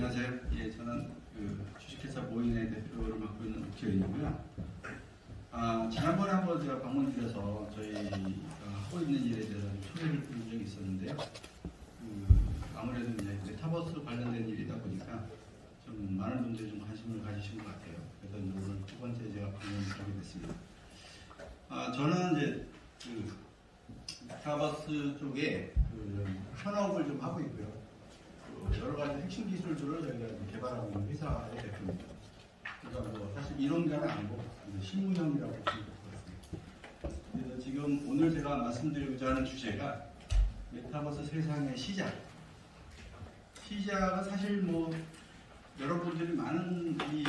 안녕하세요. 예, 저는 주식회사 모인의 대표를 맡고 있는 옥재윤이고요. 지난번에 한번 제가 방문드려서 저희가 하고 있는 일에 대해서 소개를 드린 적이 있었는데요. 아무래도 이제 메타버스 관련된 일이다 보니까 좀 많은 분들이 좀 관심을 가지신 것 같아요. 그래서 오늘 두 번째 제가 방문하게 됐습니다. 저는 이제 메타버스 쪽에 현업을 좀 하고 있고요. 여러 가지 핵심 기술들을 저희가 개발하고 있는 회사의 대표입니다. 그러니까 뭐 사실 이론가는 아니고 실무형이라고 보시면 될 것 같습니다. 그래서 지금 오늘 제가 말씀드리고자 하는 주제가 메타버스 세상의 시작은 사실 뭐 여러분들이 많은 이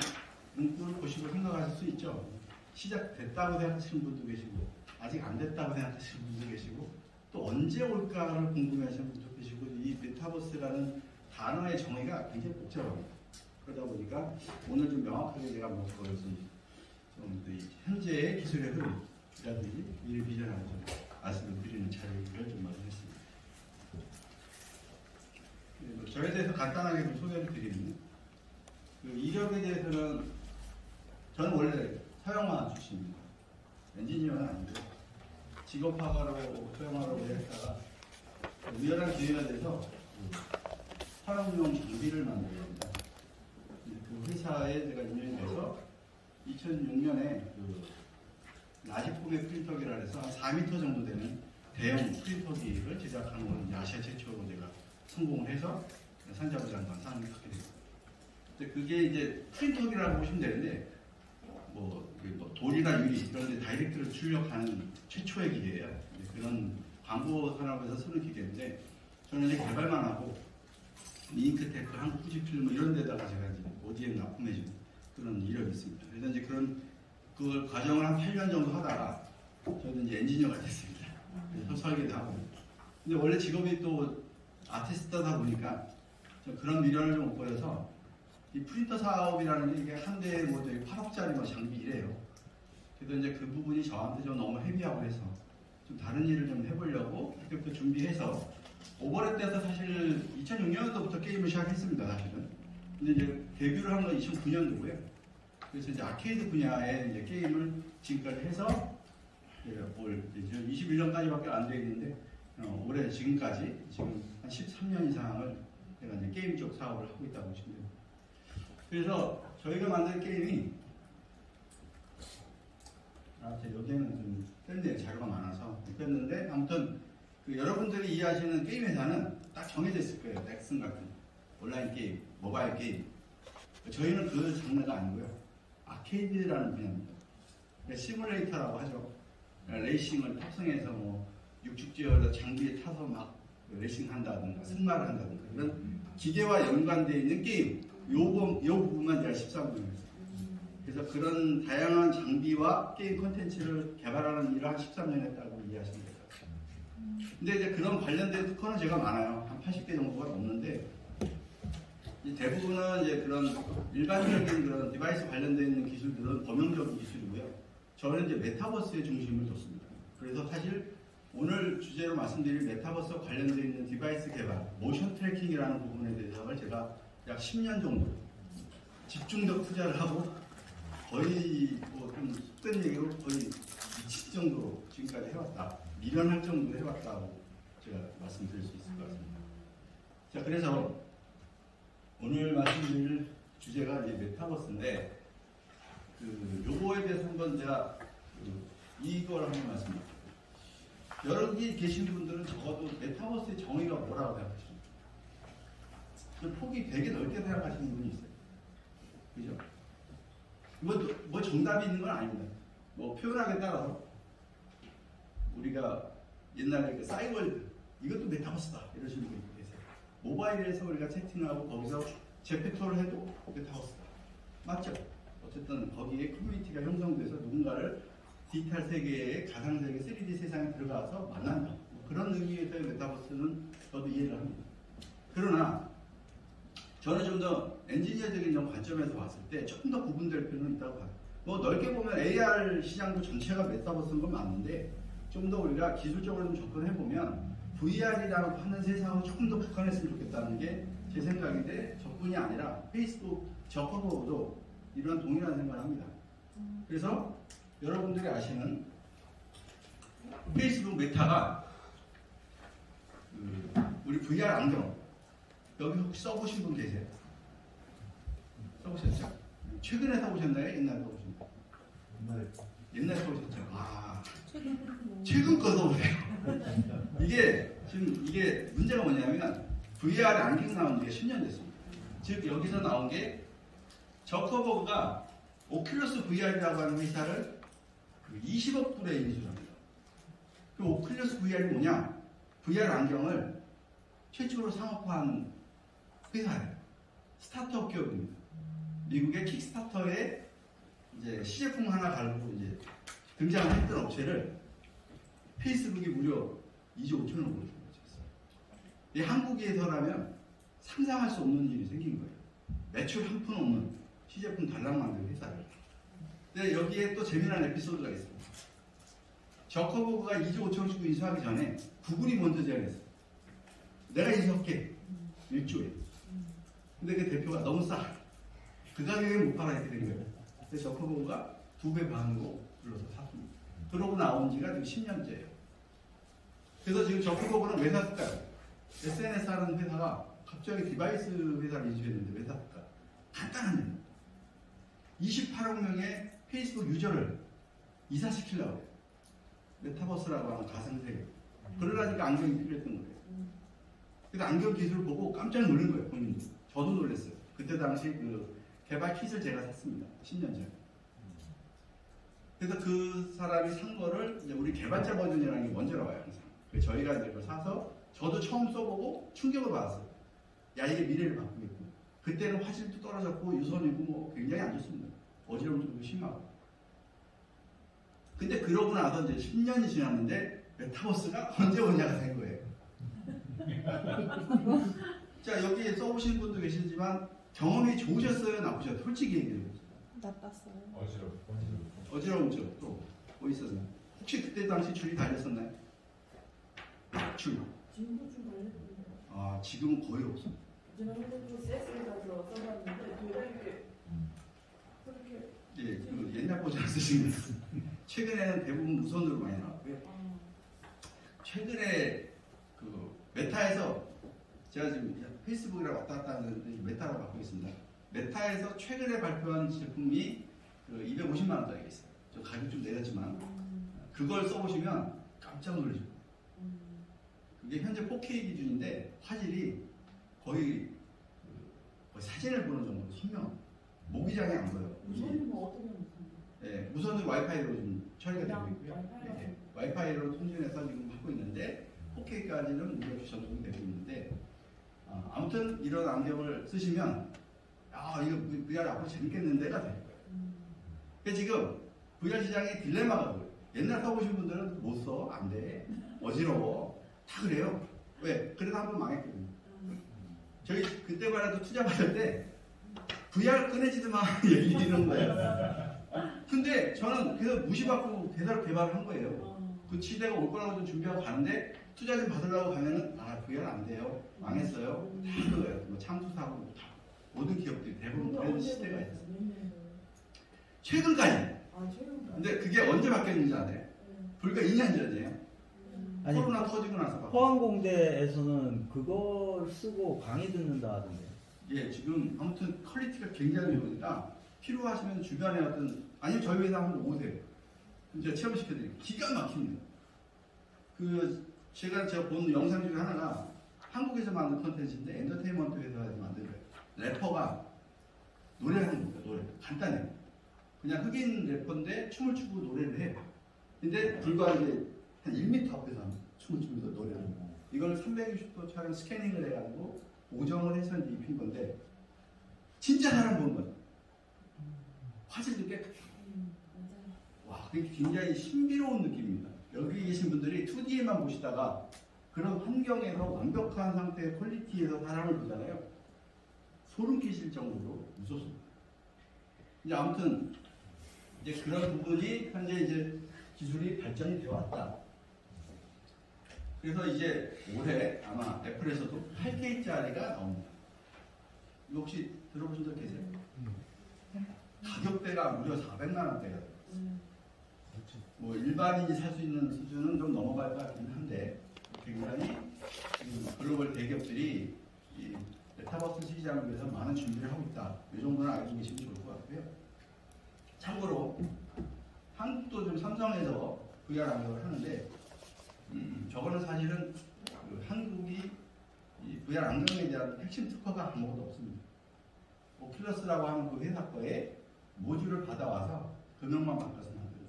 문구를 보시고 생각하실 수 있죠. 시작됐다고 생각하시는 분도 계시고 아직 안 됐다고 생각하시는 분도 계시고 또 언제 올까를 궁금해하시는 분도 계시고 이 메타버스라는 단어의 정의가 굉장히 복잡합니다. 그러다 보니까 오늘 좀 명확하게 제가 뭐 그것을 좀 현재의 기술의 흐름이라든지 미래 비전을 좀 말씀을 드리는 자리를 좀 마련했습니다. 저에 대해서 간단하게 좀 소개를 드리면 이력에 대해서는 저는 원래 서영화 출신입니다. 엔지니어는 아니고 직업화가로 서영화로 했다가 우연한 기회가 돼서 사용용 장비를 만들게 됩니다. 그 회사에 제가 인연이 돼서 2006년에 라지폼의 프린터기라 해서 한 4m 정도 되는 대형 프린터기를 제작하는 건 아시아 최초로 제가 성공을 해서 산자부 장관 상을 받게 됩니다. 근데 그게 이제 프린터기라고 보시면 되는데 뭐 돌이나 유리 이런 데 다이렉트를 출력하는 최초의 기계예요. 그런 광고 산업에서 쓰는 기계인데 저는 이제 개발만 하고 잉크테크, 한국 후지필름 뭐 이런 데다가 제가 이제 ODM 납품해준 그런 이력이 있습니다. 그래서 이제 그걸 과정을 한 8년 정도 하다가 저는 이제 엔지니어가 됐습니다. 그래서 설계도 하고. 근데 원래 직업이 또 아티스트다 보니까 그런 미련을 좀 못 버려서 이 프린터 사업이라는 게 이게 한 대에 뭐 8억짜리 뭐 장비 이래요. 그래서 이제 그 부분이 저한테 좀 너무 헤비하고 해서 좀 다른 일을 좀 해보려고 그때부터 준비해서 오버랩 때서 사실 2006년도부터 게임을 시작했습니다, 사실은. 근데 이제 데뷔를 한 건 2009년도고요. 그래서 이제 아케이드 분야의 이제 게임을 지금까지 해서 올 21년까지밖에 안 돼 있는데 올해 지금까지 지금 한 13년 이상을 제가 이제 게임 쪽 사업을 하고 있다고 보시면 됩니다. 그래서 저희가 만든 게임이 제 여기에는 좀 뺐는데 자료가 많아서 못 뺐는데 아무튼 여러분들이 이해하시는 게임 회사는 딱 정해져 있을 거예요. 넥슨 같은 온라인 게임, 모바일 게임. 저희는 그 장르가 아니고요. 아케이드라는 분야입니다. 시뮬레이터라고 하죠. 레이싱을 탑승해서 뭐 육축지어서 장비에 타서 막 레이싱 한다든가 승마를 한다든가 이런 기계와 연관되어 있는 게임. 요 부분만 제가 13년 했어요. 그래서 그런 다양한 장비와 게임 콘텐츠를 개발하는 일을 한 13년 했다고 이해하시면 돼요. 근데 이제 그런 관련된 특허는 제가 많아요. 한 80개 정도가 넘는데 대부분은 이제 그런 일반적인 그런 디바이스 관련되어 있는 기술들은 범용적인 기술이고요. 저는 이제 메타버스에 중심을 뒀습니다. 그래서 사실 오늘 주제로 말씀드릴 메타버스와 관련되어 있는 디바이스 개발, 모션 트래킹이라는 부분에 대해서 제가 약 10년 정도 집중적 투자를 하고 거의 뭐 좀 속된 얘기로 거의 미칠 정도로 지금까지 해왔다. 미련할 정도로 해왔다고 제가 말씀드릴 수 있을 것 같습니다. 자, 그래서 오늘 말씀드릴 주제가 이제 메타버스인데 요거에 대해서 한번 제가 이걸 한번 말씀드릴게요. 여기 계신 분들은 적어도 메타버스의 정의가 뭐라고 생각하십니까? 폭이 되게 넓게 생각하시는 분이 있어요. 그죠? 뭐 정답이 있는 건 아닙니다. 뭐 표현하기에 따라서 우리가 옛날에 그 싸이월드 이것도 메타버스다 이러시는 분이 계세요. 모바일에서 우리가 채팅하고 거기서 제페토를 해도 메타버스다. 맞죠? 어쨌든 거기에 커뮤니티가 형성돼서 누군가를 디지털 세계의 가상세계 3D 세상에 들어가서 만난다. 그런 의미에서의 메타버스는 저도 이해를 합니다. 그러나 저는 좀 더 엔지니어적인 관점에서 봤을 때 조금 더 구분될 필요는 있다고 봐요. 뭐 넓게 보면 AR 시장도 전체가 메타버스인 건 맞는데 좀 더 우리가 기술적으로 좀 접근해보면 VR이라고 하는 세상을 조금 더 국한했으면 좋겠다는 게 제 생각인데 저뿐이 아니라 페이스북 저커버도 이런 동일한 생각을 합니다. 그래서 여러분들이 아시는 페이스북 메타가 우리 VR 안경 여기 혹시 써보신 분 계세요? 써보셨죠? 최근에 써보셨나요? 옛날에 써보셨나요? 옛날에 써보셨죠? 아, 최근 거 써보세요. 이게 문제가 뭐냐면 VR 안경 나온 지가 10년 됐습니다. 즉 여기서 나온 게 저커버그가 오큘러스 VR이라고 하는 회사를 20억 불에 인수합니다. 그 오큘러스 VR이 뭐냐? VR 안경을 최초로 상업화한 회사예요. 스타트업 기업입니다. 미국의 킥스타터에 이제 시제품 하나 달고 이제 등장을 했던 업체를 페이스북이 무려 2조 5천억을 줬어요. 이 한국에서라면 상상할 수 없는 일이 생긴 거예요. 매출 한 푼 없는 시제품 달랑 만든 회사를. 근데 여기에 또 재미난 에피소드가 있어요. 저커버그가 2조 5천억 주고 인수하기 전에 구글이 먼저 제안했어요. 내가 인수할게. 1조에. 근데 그 대표가 너무 싸. 그 가격에 못 팔아 이렇게 된 거예요. 그래서 저커버그가 2배 반으로 불러서 샀습니다. 그러고 나온 지가 지금 10년째예요. 그래서 지금 저커버그는 왜 샀을까요? SNS 하는 회사가 갑자기 디바이스 회사를 인수했는데 왜 샀을까? 간단한 얘기. 28억 명의 페이스북 유저를 이사시키려고 해요. 메타버스라고 하는 가상세계. 그러려니까 안경이 필요했던 거예요. 그래서 안경 기술을 보고 깜짝 놀란 거예요, 본인도. 저도 놀랐어요. 그때 당시 그 개발 킷을 제가 샀습니다. 10년 전에. 그래서 그 사람이 산 거를 이제 우리 개발자 버전이라는 게 먼저 나와요, 항상. 그래서 저희가 이제 그걸 사서 저도 처음 써보고 충격을 받았어요. 야, 이게 미래를 바꾸겠고. 그때는 화질도 떨어졌고 유선이고 뭐 굉장히 안 좋습니다. 어지러움 정도 심하고. 근데 그러고 나서 이제 10년이 지났는데 메타버스가 언제 오냐가 된 거예요. 자, 여기 써보신 분도 계시지만 경험이 좋으셨어요? 나쁘셨어요? 솔직히 얘기해요. 나빴어요. 어지러웠죠? 또 뭐 있었나요? 혹시 그때 당시 줄이 달렸었나요? 줄. 지금도 좀 달렸는데. 아, 지금은 거의 없어. 제가 핸드폰 CS 가서 써봤는데 되게 그렇게. 예, 그 옛날 버전 쓰시는 최근에는 대부분 무선으로 많이 나왔고요. 최근에 그 메타에서 제가 지금 페이스북이랑 왔다 갔다 하는데 메타로 바꾸고 있습니다. 메타에서 최근에 발표한 제품이 그 250만 원짜리가 있어요. 저 가격 좀 내렸지만 그걸 써보시면 깜짝 놀라죠. 그게 현재 4K 기준인데 화질이 거의 사진을 보는 정도로 선명. 모기장이 안 보여요. 무선은 어떻게 무선? 네, 무선은 와이파이로 좀 처리가 되고 있고요. 와이파이로. 네, 와이파이로 통신해서 지금 하고 있는데 4K까지는 무료없이 전송이 되고 있는데 아무튼 이런 안경을 쓰시면 이거 VR 앞으로 재밌겠는데가 될 거예요. 그러니까 지금 VR 시장의 딜레마가 뭐예요? 옛날 써보신 분들은 못 써, 안 돼, 어지러워, 다 그래요. 왜? 그래서 한번 망했거든요. 저희 그때만 해도 투자 받을 때 VR 꺼내지도 마 얘기하는 거예요. 근데 저는 그래서 무시받고 대사로 개발을 한 거예요. 그 시대가 올 거라고 좀 준비하고 가는데 투자 좀 받으려고 가면은 VR 안 돼요. 망했어요. 다 그거예요. 뭐 참수사고 다 모든 기업들이 대부분 그런 시대가 있었어요. 최근까지. 최근까지. 근데 그게 언제 바뀌었는지 알아요? 불과 2년 전이에요. 아니, 코로나 터지고 나서 바뀌었어요. 포항공대에서는 그걸 쓰고 강의 듣는다 하던데. 예, 지금 아무튼 퀄리티가 굉장히 좋으니까 필요하시면 주변에 아니면 저희 회사 한번 오세요. 제가 체험시켜드릴게요. 기가 막힙니다. 제가 본 영상 중에 하나가 한국에서 만든 컨텐츠인데 엔터테인먼트 회사에서 만든 거예요. 래퍼가 노래하는 겁니다. 노래. 간단해요. 그냥 흑인 래퍼인데 춤을 추고 노래를 해요. 근데 불과 이제 한 1m 앞에서 춤을 추면서 노래하는 거예요. 이걸 360도 촬영 스캐닝을 해가지고 오정을 해서 이제 입힌 건데 진짜 사람 보는 거예요. 화질도 깨끗해. 와, 그게 굉장히 신비로운 느낌입니다. 여기 계신 분들이 2D에만 보시다가 그런 환경에서 완벽한 상태의 퀄리티에서 사람을 보잖아요. 소름 끼칠 정도로 무섭습니다. 이제 아무튼 이제 그런 부분이 현재 이제 기술이 발전이 되어 왔다. 그래서 이제 올해 아마 애플에서도 8K짜리가 나옵니다. 이거 혹시 들어보신 적 계세요? 가격대가 무려 400만 원대가 돼요. 뭐 일반인이 살 수 있는 수준은 좀 넘어갈 것 같긴 한데 굉장히 지금 글로벌 대기업들이 이 메타버스 시장을 위해서 많은 준비를 하고 있다. 이 정도는 알고 계시면 좋을 것 같고요. 참고로 한국도 좀 삼성에서 VR 안경을 하는데 저거는 사실은 그 한국이 이 VR 안경에 대한 핵심 특허가 아무것도 없습니다. 오큘러스라고 하는 그 회사 거에 모듈을 받아와서 금형만 바꿔서 만들어요.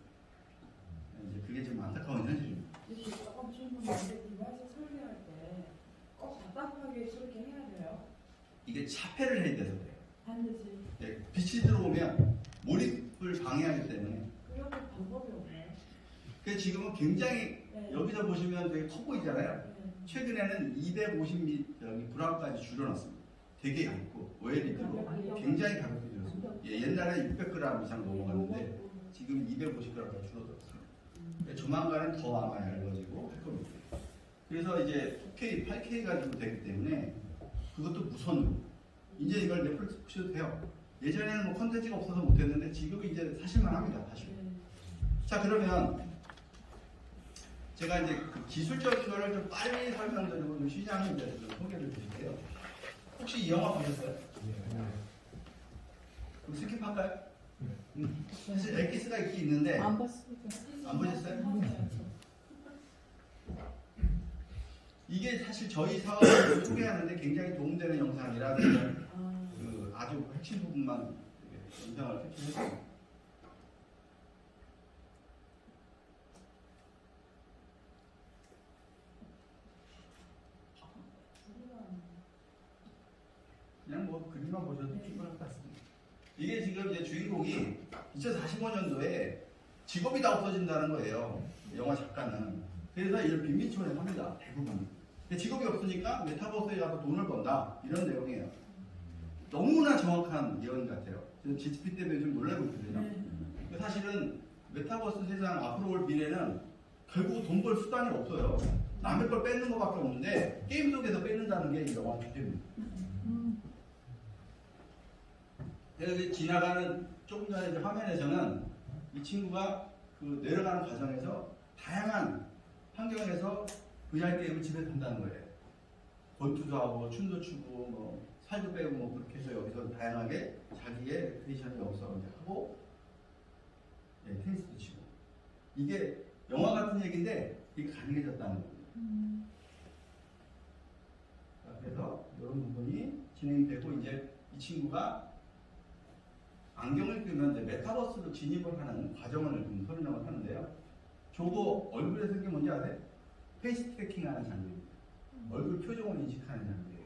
이제 그게 좀 안타까운 현실입니다. 이렇게 조금 충분한데 디바이스 설계할 때 꼭 답답하게 저렇게 해야 돼요? 이게 차폐를 해야 돼서 그래요. 반드시. 네, 빛이 들어오면 몰입을 방해하기 때문에. 그런 방법이 없나요? 그 지금은 굉장히 네. 여기서 보시면 되게 커 보이잖아요. 네. 최근에는 250mm 여기 브라운까지 줄여놨습니다. 되게 얇고 OLED로 굉장히 가볍게 줄였습니다. 예, 옛날에 600g 이상 넘어갔는데 지금 250g까지 줄어들었어요. 조만간은 더 아마 얇아지고 할 겁니다. 그래서 이제 4K, 8K 가지고 되기 때문에 그것도 무선으로 이제 이걸 넷플릭스 보셔도 돼요. 예전에는 뭐 컨텐츠가 없어서 못했는데 지금은 이제 사실만 합니다. 사실. 자, 그러면 제가 이제 그 기술적 거를 좀 빨리 설명드리고 좀 시장을 이제 좀 소개를 드릴게요. 혹시 이 영화 보셨어요? 그럼 스킵할까요? 사실 엑기스가 있긴 있는데 안 봤습니다. 안 보셨어요? 이게 사실 저희 사업을 소개하는데 굉장히 도움되는 영상이라는 그 아주 핵심 부분만 영상을 캡처했습니다. 그냥 뭐 그림만 보셔도 충분할 것 같습니다. 이게 지금 이제 주인공이 2045년도에 직업이 다 없어진다는 거예요. 영화 작가는. 그래서 이런 빈민촌에 삽니다. 대부분. 근데 직업이 없으니까 메타버스에 가서 돈을 번다. 이런 내용이에요. 너무나 정확한 예언 같아요. 지금 GDP 때문에 좀 놀라고 있거든요. 사실은 메타버스 세상 앞으로 올 미래는 결국 돈 벌 수단이 없어요. 남의 걸 뺏는 것밖에 없는데 게임 속에서 뺏는다는 게 이 영화 주제입니다. 그래서 지나가는 조금 전에 이제 화면에서는 이 친구가 그 내려가는 과정에서 다양한 환경에서 VR 게임을 집에 둔다는 거예요. 권투도 하고 춤도 추고 뭐 살도 빼고 뭐 그렇게 해서 여기서 다양하게 자기의 레크레이션을 여기서 이제 하고 테니스도 치고 이게 영화 같은 얘기인데 이게 가능해졌다는 겁니다. 그래서 이런 부분이 진행이 되고 이제 이 친구가 안경을 끼면 이제 메타버스로 진입을 하는 과정을 좀 설명을 하는데요. 저거 얼굴에 쓴 게 뭔지 아세요? 페이스 트래킹 하는 장비입니다. 얼굴 표정을 인식하는 장비예요.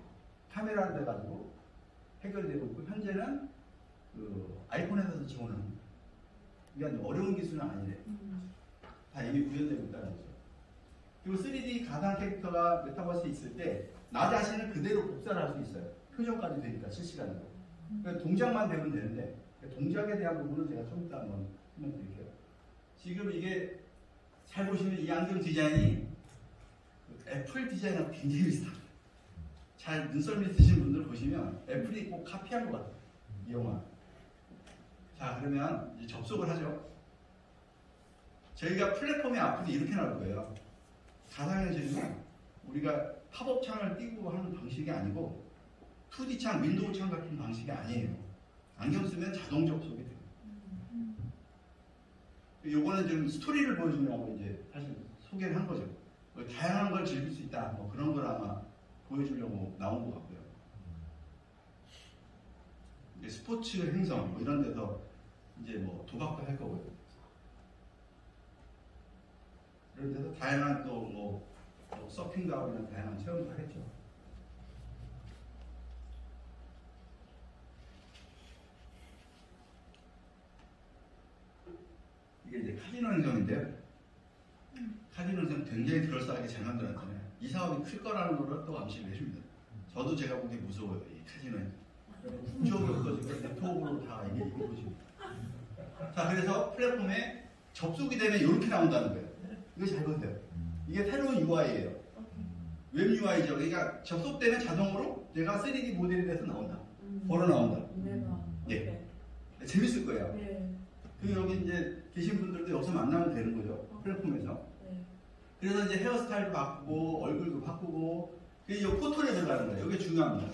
카메라를 대가지고 해결되고 있고 현재는 그 아이폰에서도 지원합니다. 그러니까 어려운 기술은 아니래요. 다 이미 구현되고 있다는 거죠. 그리고 3D 가상 캐릭터가 메타버스에 있을 때 나 자신을 그대로 복사를 할 수 있어요. 표정까지 되니까 실시간으로. 그러니까 동작만 되면 되는데 동작에 대한 부분은 제가 좀 이따 한번 설명드릴게요. 지금 이게 잘 보시면 이 안경 디자인이 애플 디자인하고 굉장히 비슷합니다. 잘 눈썰미 쓰신 분들 보시면 애플이 꼭 카피한 것 같아요. 이 영화. 자, 그러면 이제 접속을 하죠. 저희가 플랫폼의 앞으로 이렇게 나올 거예요. 가상현실은 우리가 팝업 창을 띄고 하는 방식이 아니고 2D 창, 윈도우 창 같은 방식이 아니에요. 안경 쓰면 자동 접속이 돼요. 요거는 좀 스토리를 보여주려고 이제 사실 소개를 한 거죠. 다양한 걸 즐길 수 있다. 뭐 그런 걸 아마 보여주려고 나온 것 같고요. 이제 스포츠 행성 뭐 이런 데서 이제 뭐 도박도 할 거고요. 이런 데서 다양한 또 뭐 서핑도 하고 이런 다양한 체험도 하겠죠. 이게 이제 카지노 행성인데요. 카지노 행성 굉장히 그럴싸하게 잘 만들었잖아요. 이 사업이 클 거라는 걸 또 암시를 해줍니다. 저도 제가 보기 무서워요. 이 카지노 행성. 풍족이 없어지고 네트워크로 다 이게 이루어집니다. 자, 그래서 플랫폼에 접속이 되면 이렇게 나온다는 거예요. 이거 잘 보세요. 이게 새로운 UI예요. 웹 UI죠. 그러니까 접속되면 자동으로 내가 3D 모델이 돼서 나온다. 걸어 나온다. 내가. 예. 재밌을 거예요. 네. 그 여기 이제 계신 분들도 여기서 만나면 되는 거죠. 플랫폼에서. 네. 그래서 이제 헤어스타일도 바꾸고 얼굴도 바꾸고 그게 이 포털에 들어가는 거예요. 이게 중요합니다.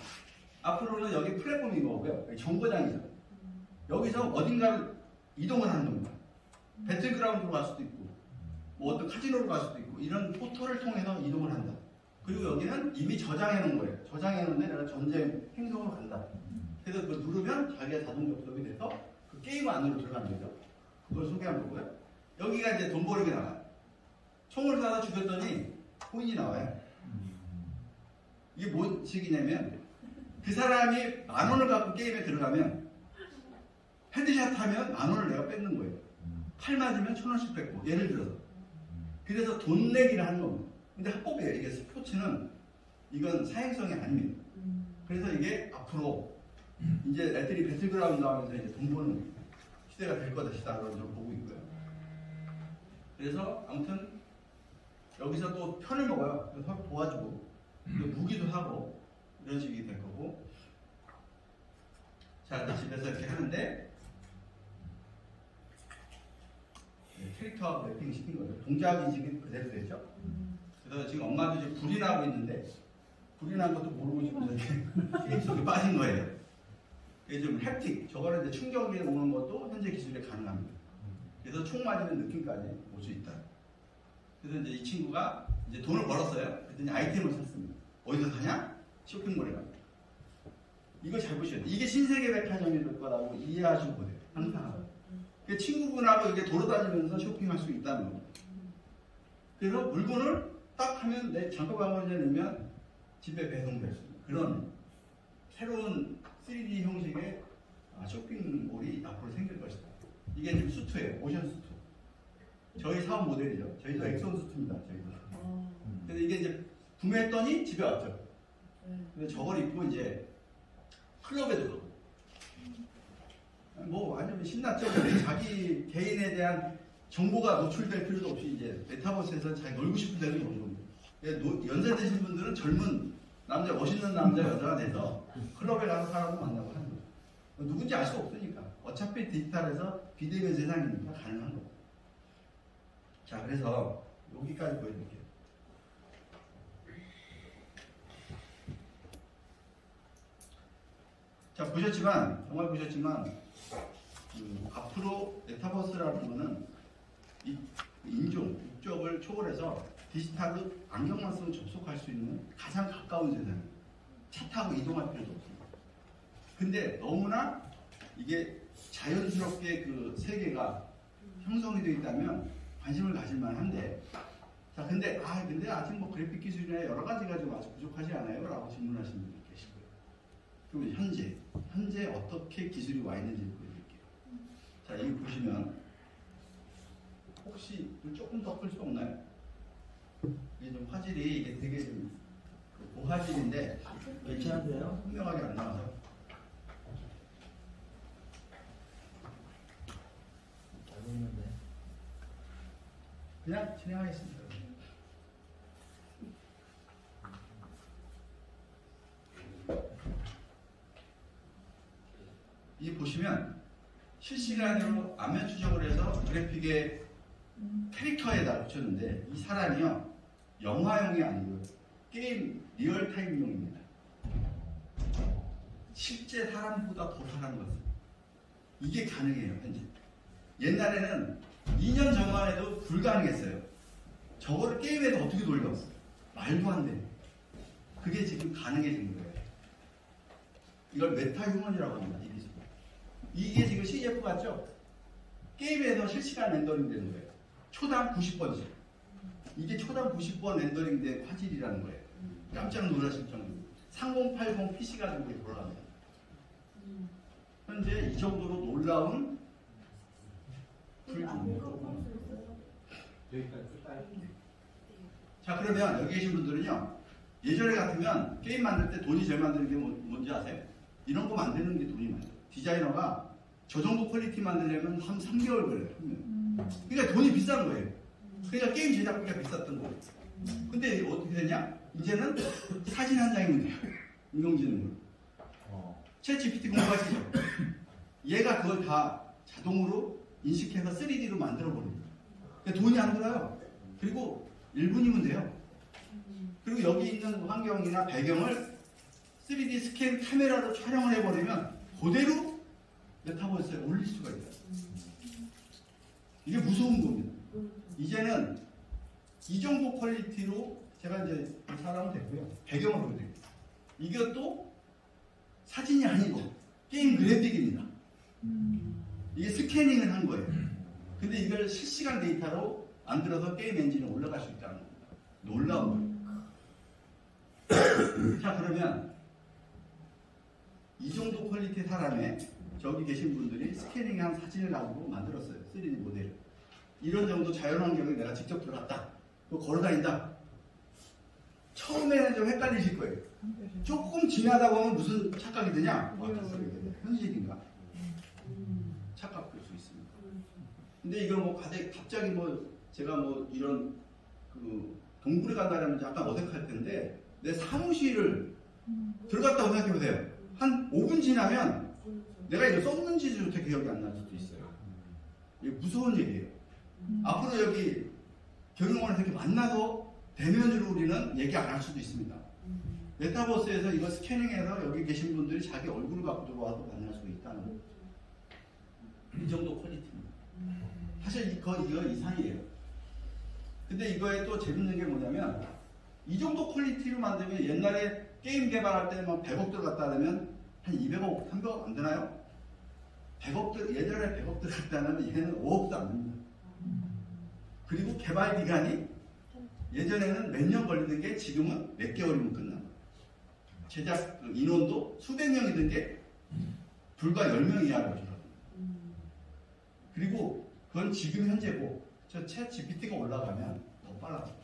앞으로는 여기 플랫폼인 거고요. 여기 정거장이죠. 여기서 어딘가를 이동을 하는 겁니다. 배틀그라운드로 갈 수도 있고 뭐 어떤 카지노로 갈 수도 있고 이런 포털을 통해서 이동을 한다. 그리고 여기는 이미 저장해 놓은 거예요. 저장해 놓은데 내가 전쟁 행성으로 간다. 그래서 그걸 누르면 자기가 자동 접속이 돼서 그 게임 안으로 들어가는 거죠. 그걸 소개한 거고요. 여기가 이제 돈 벌기 나와요. 총을 쏴서 죽였더니 코인이 나와요. 이게 뭔 식이냐면 그 사람이 10,000원을 갖고 게임에 들어가면 헤드샷 하면 10,000원을 내가 뺏는 거예요. 칼 맞으면 1,000원씩 뺏고 예를 들어서 그래서 돈 내기를 하는 겁니다. 근데 합법이에요. 이게 스포츠는 이건 사행성이 아닙니다. 그래서 이게 앞으로 이제 애들이 배틀그라운드 하면서 이제 돈 버는 시대가 될 것이다라고 좀 보고 있고요. 그래서 아무튼 여기서 또 편을 먹어요. 서로 도와주고 무기도 하고 이런 식이 될 거고. 자, 집에서 이렇게 하는데 캐릭터하고 랩핑 시킨 거죠. 동작 인식이 그대로 되죠. 그래서 지금 엄마도 지금 불이 나고 있는데 불이 난 것도 모르고 지금 이렇게 게임 속에 빠진 거예요. 이게 좀 햅틱, 저거는 이제 충격이 오는 것도 현재 기술에 가능합니다. 그래서 총 맞으는 느낌까지 올 수 있다. 그래서 이제 이 친구가 이제 돈을 벌었어요. 그랬더니 아이템을 샀습니다. 어디서 사냐? 쇼핑몰에 갑니다. 이거 잘 보셔야 돼요. 이게 신세계 백화점이 될 거라고 이해하시고 보세요. 항상. 그 친구분하고 이게 돌아다니면서 쇼핑할 수 있다는 겁니다. 그래서 물건을 딱 하면 내 장바구니에 넣으면 집에 배송될 수 있는 그런 새로운 3D 형식의 쇼핑몰이 앞으로 생길 것이다. 이게 지금 수트예요. 오션 수트. 저희 사업 모델이죠. 저희도 엑손 수트입니다. 저희도. 그래서 이게 이제 구매했더니 집에 왔죠. 근데 저걸 입고 이제 클럽에도 가고. 뭐 완전 신났죠. 자기 개인에 대한 정보가 노출될 필요도 없이 이제 메타버스에서 자기 놀고 싶은 대로 노는 겁니다. 연세 드신 분들은 젊은 남자, 멋있는 남자, 여자가 돼서 클럽에 가서 사람을 만나고 하는 거예요. 누군지 알 수 없으니까. 어차피 디지털에서 비대면 세상이니까 가능한 거예요. 자, 그래서 여기까지 보여드릴게요. 자, 정말 보셨지만 앞으로 메타버스라는 거는 인종을 초월해서 디지털로 안경만 쓰고 접속할 수 있는 가장 가까운 세상이에요. 차 타고 이동할 필요도 없습니다. 근데 너무나 이게 자연스럽게 그 세계가 형성이 되어 있다면 관심을 가질만 한데, 자, 근데 아직 뭐 그래픽 기술이나 여러 가지가 좀 아직 부족하지 않아요? 라고 질문하시는 분이 계실 거예요. 그럼 현재 어떻게 기술이 와 있는지 보여드릴게요. 자, 여기 보시면 혹시 조금 더 클 수 없나요? 이게 좀 화질이 이게 되게 좀 고화질인데 괜찮은데요? 분명하게 안 나와서 잘 보이는데. 그냥 진행하겠습니다. 이 보시면 실시간으로 안면 추적을 해서 그래픽의 캐릭터에다 붙였는데 이 사람이요 영화용이 아니고 게임 리얼타임용입니다. 실제 사람보다 더 사람 같습니다. 이게 가능해요 현재. 옛날에는 2년 전만 해도 불가능했어요. 저거를 게임에서 어떻게 돌려? 말도 안 돼. 그게 지금 가능해진 거예요. 이걸 메타휴먼이라고 합니다. 이 기술. 이게 지금 CF 같죠? 게임에서 실시간 렌더링 되는 거예요. 초당 90번씩. 이게 초당 90번 렌더링 된 화질이라는 거예요. 깜짝 놀라실 정도로. 3080 PC 가지고 돌아갑니다. 현재 이 정도로 놀라운 자, 그러면 여기 계신 분들은요, 예전에 같으면 게임 만들 때 돈이 제일 만드는 게 뭔지 아세요? 이런 거 만드는 게 돈이 많아요. 디자이너가 저 정도 퀄리티 만들려면 한 3개월 걸려요. 그러니까 돈이 비싼 거예요. 그러니까 게임 제작비가 비쌌던 거예요. 근데 어떻게 되냐? 이제는 사진 한 장이면 돼요. 인공지능으로. 챗 GPT 공부하시죠? 얘가 그걸 다 자동으로 인식해서 3D로 만들어버립니다. 그러니까 돈이 안 들어요. 그리고 1분이면 돼요. 그리고 여기 있는 환경이나 배경을 3D 스캔 카메라로 촬영을 해버리면 그대로 메타버스에 올릴 수가 있어요. 이게 무서운 겁니다. 이제는 이 정도 퀄리티로 제가 이제 사람은 됐고요. 배경을 보여드릴게요. 이것도 사진이 아니고 게임 그래픽입니다. 이게 스캐닝을 한 거예요. 근데 이걸 실시간 데이터로 만들어서 게임 엔진에 올라갈 수 있다는 겁니다. 놀라운 거예요. 자, 그러면 이 정도 퀄리티 사람의 저기 계신 분들이 스캐닝한 사진을 가지고 만들었어요. 3D 모델을. 이런 정도 자연환경에 내가 직접 들어갔다. 또 걸어다닌다. 처음에는 좀 헷갈리실 거예요. 조금 지나다 보면 무슨 착각이 드냐? 현실인가? 착각될 수 있습니다. 근데 이거 뭐 갑자기 뭐 제가 뭐 이런 그 동굴에 간다면 약간 어색할 텐데 내 사무실을 들어갔다고 생각해 보세요. 한 5분 지나면 내가 이거 썼는지조차 기억이 안 날 수도 있어요. 이게 무서운 얘기예요. 앞으로 여기 경영원에서 이렇게 만나도 대면으로 우리는 얘기 안 할 수도 있습니다. 메타버스에서 이거 스캐닝해서 여기 계신 분들이 자기 얼굴을 갖고 들어와서 만날 수 있다는 거죠. 이 정도 퀄리티입니다. 사실 이거 이상이에요. 근데 이거에 또 재밌는 게 뭐냐면 이 정도 퀄리티로 만들면 옛날에 게임 개발할 때만 100억 들어갔다 하면 한 200억, 300억 안 되나요? 100억 예전에 100억 들어갔다면 얘는 5억도 안 됩니다. 그리고 개발 기간이 예전에는 몇 년 걸리던 게 지금은 몇 개월이면 끝납니다. 제작 인원도 수백 명이던 게 불과 10명 이하로 줄어듭니다. 그리고 그건 지금 현재고 저 챗 GPT가 올라가면 더 빨라져요.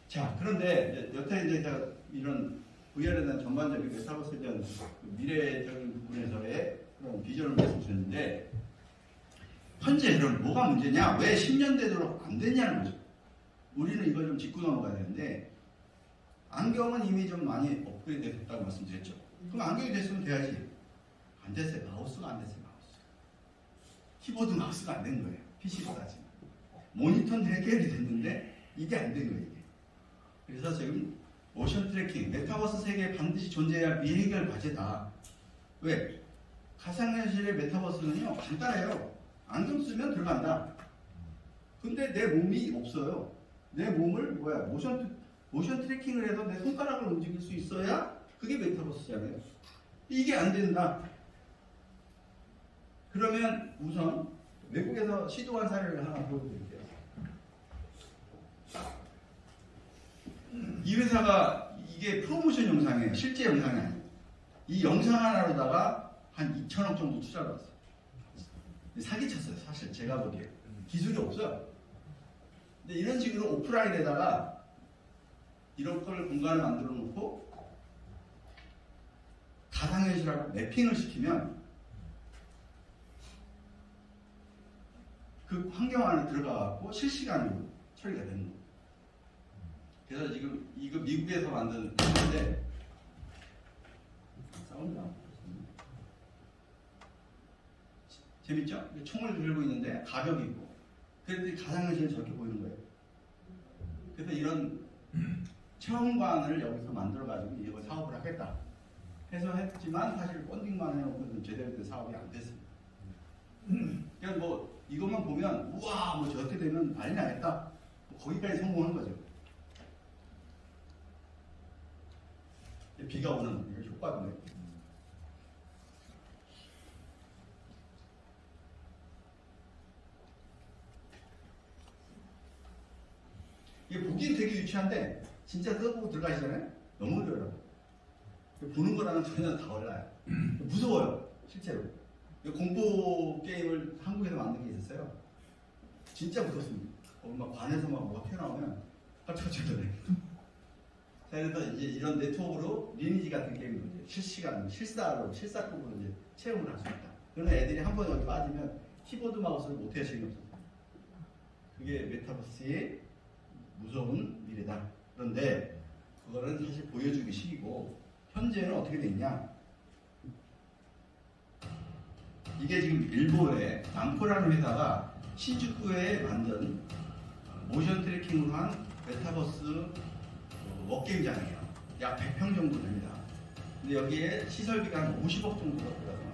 자, 그런데 여태 이제 제가 이런 VR에 대한 전반적인 메타버스에 대한 미래적인 부분에서의 그런 비전을 말씀드렸는데 현재 그럼 뭐가 문제냐? 왜 10년 되도록 안 됐냐는 거죠. 우리는 이걸 좀 짚고 넘어가야 되는데 안경은 이미 좀 많이 업그레이드 됐다고 말씀드렸죠. 그럼 안경이 됐으면 돼야지. 안 됐어요. 마우스가 안 됐어요. 마우스. 키보드 마우스가 안 된 거예요. PC보다 지금. 모니터는 해결이 됐는데 이게 안 된 거예요. 이게. 그래서 지금 모션 트래킹, 메타버스 세계에 반드시 존재해야 할 미해결 과제다. 왜? 가상현실의 메타버스는요 간단해요. 안경 쓰면 들어간다. 근데 내 몸이 없어요. 내 몸을 모션 트래킹을 해서 내 손가락을 움직일 수 있어야 그게 메타버스잖아요. 이게 안 된다. 그러면 우선 외국에서 시도한 사례를 하나 보여드릴게요. 이 회사가 이게 프로모션 영상이에요. 실제 영상이 아니에요. 이 영상 하나로다가 한 2천억 정도 투자를 했어요. 사기쳤어요. 사실 제가 보기에. 기술이 없어요. 근데 이런 식으로 오프라인에다가 이런 걸 공간을 만들어 놓고 가상현실하고 매핑을 시키면 그 환경 안에 들어가고 실시간으로 처리가 되는 거예요. 그래서 지금 이거 미국에서 만든 건데 싸운다. 재밌죠? 총을 들고 있는데 가벽이고 그런데 가상현실은 저렇게 보이는 거예요. 그래서 이런 체험관을 여기서 만들어가지고 이거 사업을 하겠다 해서 했지만 사실 펀딩만 해놓고 제대로 된 사업이 안 됐습니다. 그러니까 뭐 이것만 보면 우와 뭐 저렇게 되면 난리 나겠다 거기까지 성공한 거죠. 비가 오는 효과도 이게 보기엔 되게 유치한데 진짜 써보고 들어가시잖아요. 너무 어려워요. 보는 거랑은 전혀 달라요. 무서워요. 실제로. 공포 게임을 한국에서 만든 게 있었어요. 진짜 무섭습니다. 막 관에서 막 뭐가 튀어나오면 깜짝깜짝 놀래요. 그래서 이제 이런 네트워크로 리니지 같은 게임을 이제 실시간, 실사급으로 이제 체험을 할 수 있다. 그러면 애들이 한 번 여기 빠지면 키보드 마우스를 못 해야 재미없어요. 그게 메타버스의 무서운 미래다. 그런데 그거는 사실 보여주기 식이고 현재는 어떻게 됐냐? 이게 지금 일본의 남코라는 회사가 신주쿠에 만든 모션 트래킹으로 한 메타버스 워게임장이에요. 약 100평 정도 됩니다. 근데 여기에 시설비가 한 50억 정도 들어가요.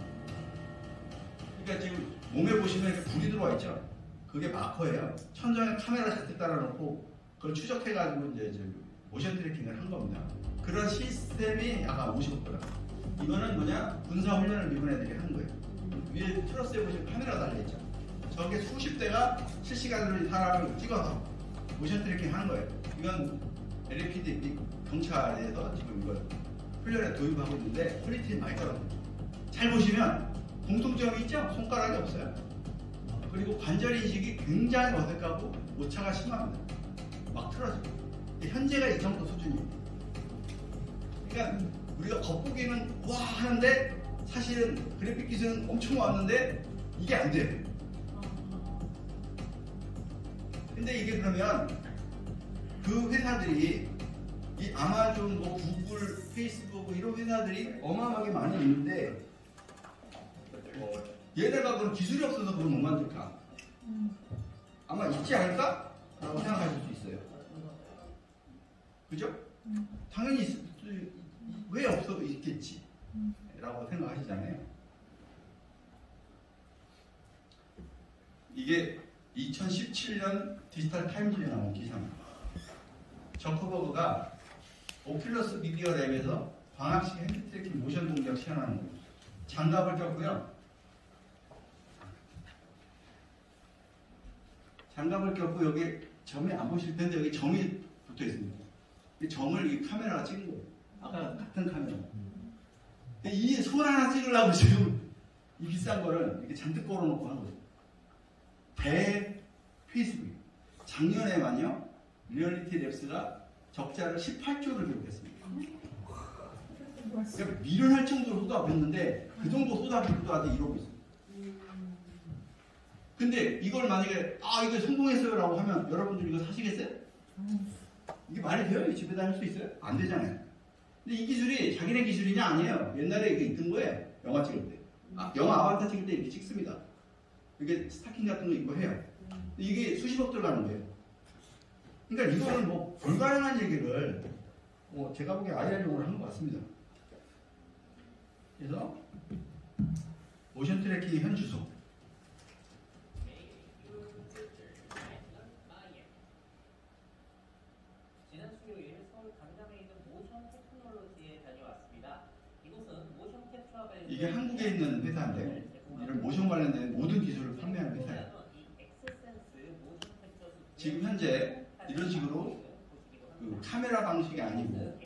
그러니까 지금 몸에 보시면 이렇게 불이 들어와 있죠? 그게 마커예요. 천장에 카메라 잔뜩 달아놓고 그걸 추적해가지고 이제 모션 트래킹을 한 겁니다. 그런 시스템이 약간 50억 들어가요. 이거는 뭐냐? 군사훈련을 미군 애들이 한 거예요. 위에 트러스에 보시면 카메라 달려있죠. 저게 수십 대가 실시간으로 사람을 찍어서 모션 트래킹 하는 거예요. 이건 LAPD 경찰에서 지금 이걸 훈련에 도입하고 있는데 퀄리티 많이 떨어져요. 잘 보시면 공통점이 있죠? 손가락이 없어요. 그리고 관절 인식이 굉장히 어색하고 오차가 심합니다. 막 틀어져요. 현재가 이 정도 수준입니다. 그러니까 우리가 겉보기는 와 하는데 사실은 그래픽 기술은 엄청 왔는데 이게 안 돼요. 근데 이게 그러면 그 회사들이 이 아마존, 뭐 구글, 페이스북 이런 회사들이 어마어마하게 많이 있는데 얘네가 그런 기술이 없어서 그걸 못 만들까? 아마 있지 않을까? 라고 생각하실 수 있어요. 그죠? 당연히 왜 없어도 있겠지? 라고 생각하시잖아요. 이게 2017년 디지털 타임즈에 나온 기사입니다. 저커버그가 오큘러스 미디어 랩에서 광학식 핸드 트래킹 모션 동작 시연하는 거예요. 장갑을 꼈고요. 장갑을 꼈고 여기 점이 안 보실 텐데 여기 점이 붙어 있습니다. 이 점을 이 카메라가 찍은 거예요. 아까 같은 카메라. 이 손 하나 찍으려고 지금 이 비싼 거를 이렇게 잔뜩 걸어놓고 하는 거예요. 페이스북. 작년에만요, 리얼리티 랩스가 적자를 18조를 기록했습니다. 그러니까 미련할 정도로 쏟아붓는데 그 정도 쏟아붓고도 아직 이러고 있어요. 근데 이걸 만약에 이거 성공했어요 라고 하면 여러분들 이거 사시겠어요? 이게 말이 돼요? 집에다 할 수 있어요? 안 되잖아요. 근데 이 기술이 자기네 기술이냐? 아니에요. 옛날에 이게 있던 거예요. 영화 찍을 때. 영화 아바타 찍을 때 이렇게 찍습니다. 이게 스타킹 같은 거 입고 해요. 이게 수십억 들어가는 거예요. 그러니까 이거는 뭐 불가능한 얘기를 제가 보기에 IR용으로 한 것 같습니다. 그래서 모션 트래킹의 현 주소. 지난 수요일 서울 강남에 있는 모션 테크놀로지에 다녀왔습니다. 이곳은 모션 캡처와 관련된 이게 한국에 있는 회사인데 이런 모션 관련된 모든 기술을 판매하는 회사예요. 지금 현재 이런 식으로 그 카메라 방식이 아니고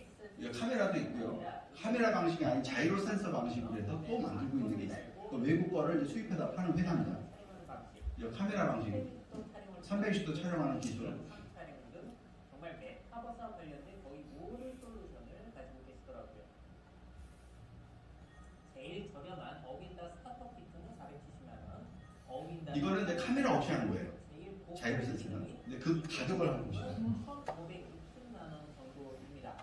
카메라도 있고요. 카메라 방식이 아닌 자이로 센서 방식으로 해서 또 만들고 있는 게 있어요. 그 외국 거를 이제 수입해다 파는 회사입니다. 이 카메라 방식 360도 촬영하는 기술. 정말 메타버스와 관련된 거의 모든 솔루션을 가지고 계시더라고요. 제일 저렴한 어윈다 스타터 키트는 470만 원. 어윈다 이거는 이제 카메라 없이 하는 거예요. 자이로 센서는. 근데 그 가격을 하는 것이죠. 1,560만 원 정도입니다.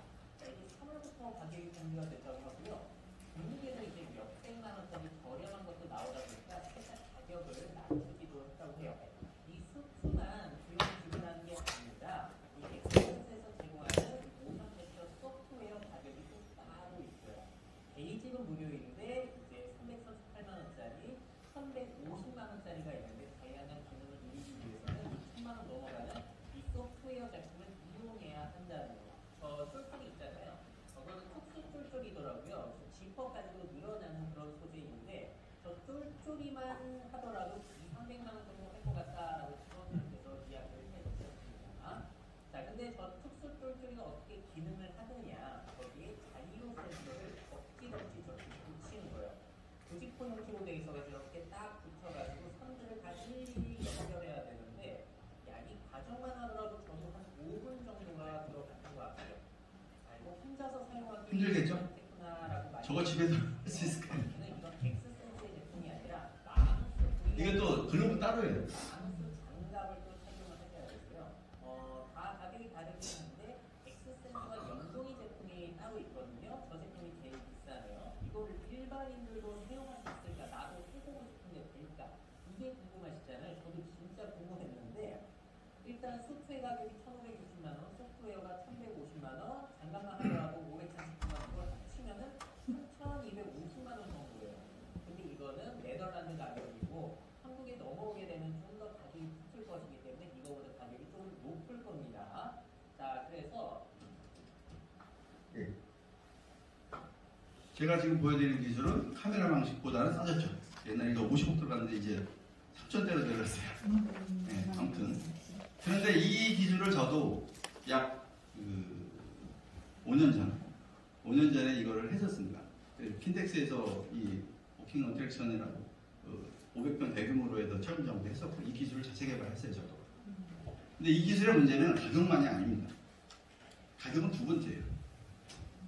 이게 3월부터 가격이 공개가 됐다고 하고요. 국내에서 이제 몇백만 원짜리 저렴한 것도 나오다 보니까 살짝 가격을 낮추기도 했다고 해요. 이 수수만 비용 지불하는 게 아닙니다. 이 엑스센스에서 제공하는 모션 캡처 소프트웨어 가격이 또 따로 있어요. 베이직은 무료인데 이제 338만 원짜리, 350만 원짜리가 있는데 다양한 기능을 누리기 위해서는 2천만 원 넘어가는 이 소프트웨어 제품을 이용해야 한다는 거예요. 저 쫄쫄이 있잖아요. 저거는 특수 쫄쫄이더라고요. 지퍼 가지고 늘어나는 그런 소재인데 저 쫄쫄이만 하더라도 200~300만 원 정도 할 것 같다라고 직원분께서 이야기를 해주셨습니다. 자, 근데 저 특수 쫄쫄이가 어떻게 기능을 하느냐? 거기에 자이로 센서를 덕지덕지 저렇게 붙이는 거예요. 조직포 형태로 되어 있어가지고 이렇게 딱 붙여가지고 선들을 다 일일이 연결해야 되는데 이 과정만 하더라도 저도 한 5분 정도가 들어갔던 것 같아요. 이거 혼자서 사용하기 힘들겠죠? 저거 집에서 할 수 있을 거예요. 이건 엑스센스의 제품이 아니라 마우스 이게 또 글러브 따로 해요. 마우스 장갑을 또 착용을 하셔야 되고요. 다 가격이 다르긴 한데 엑스센스와 연동이 제품이 따로 있거든요. 저 제품이 일반인들도 사용할 수 있을까? 나도 해보고 싶은데 될까? 이게 궁금하시잖아요. 저도 진짜 궁금했는데 일단 소프트웨어 가격이 1,560만 원, 소프트웨어가 1,150만 원, 장갑만 하더라도 539만 원 합치면은 3,250만 원 정도예요. 근데 이거는 네덜란드 가격이고 한국에 넘어오게 되면 좀 더 가격이 붙을 것이기 때문에 이거보다 가격이 좀 높을 겁니다. 자, 그래서 예. 제가 지금 보여드리는 기술은 카메라 방식보다는 싸졌죠. 옛날에 이거 50억 들어갔는데 이제 3,000대로 내렸어요. 네, 아무튼. 그런데 이 기술을 저도 약 5년 전에 이거를 했었습니다. 킨텍스에서 이 워킹 어트랙션이라고 500평 대규모로 해서 체험 정도 했었고 이 기술을 자체 개발했어요, 저도. 근데 이 기술의 문제는 가격만이 아닙니다. 가격은 두 번째예요.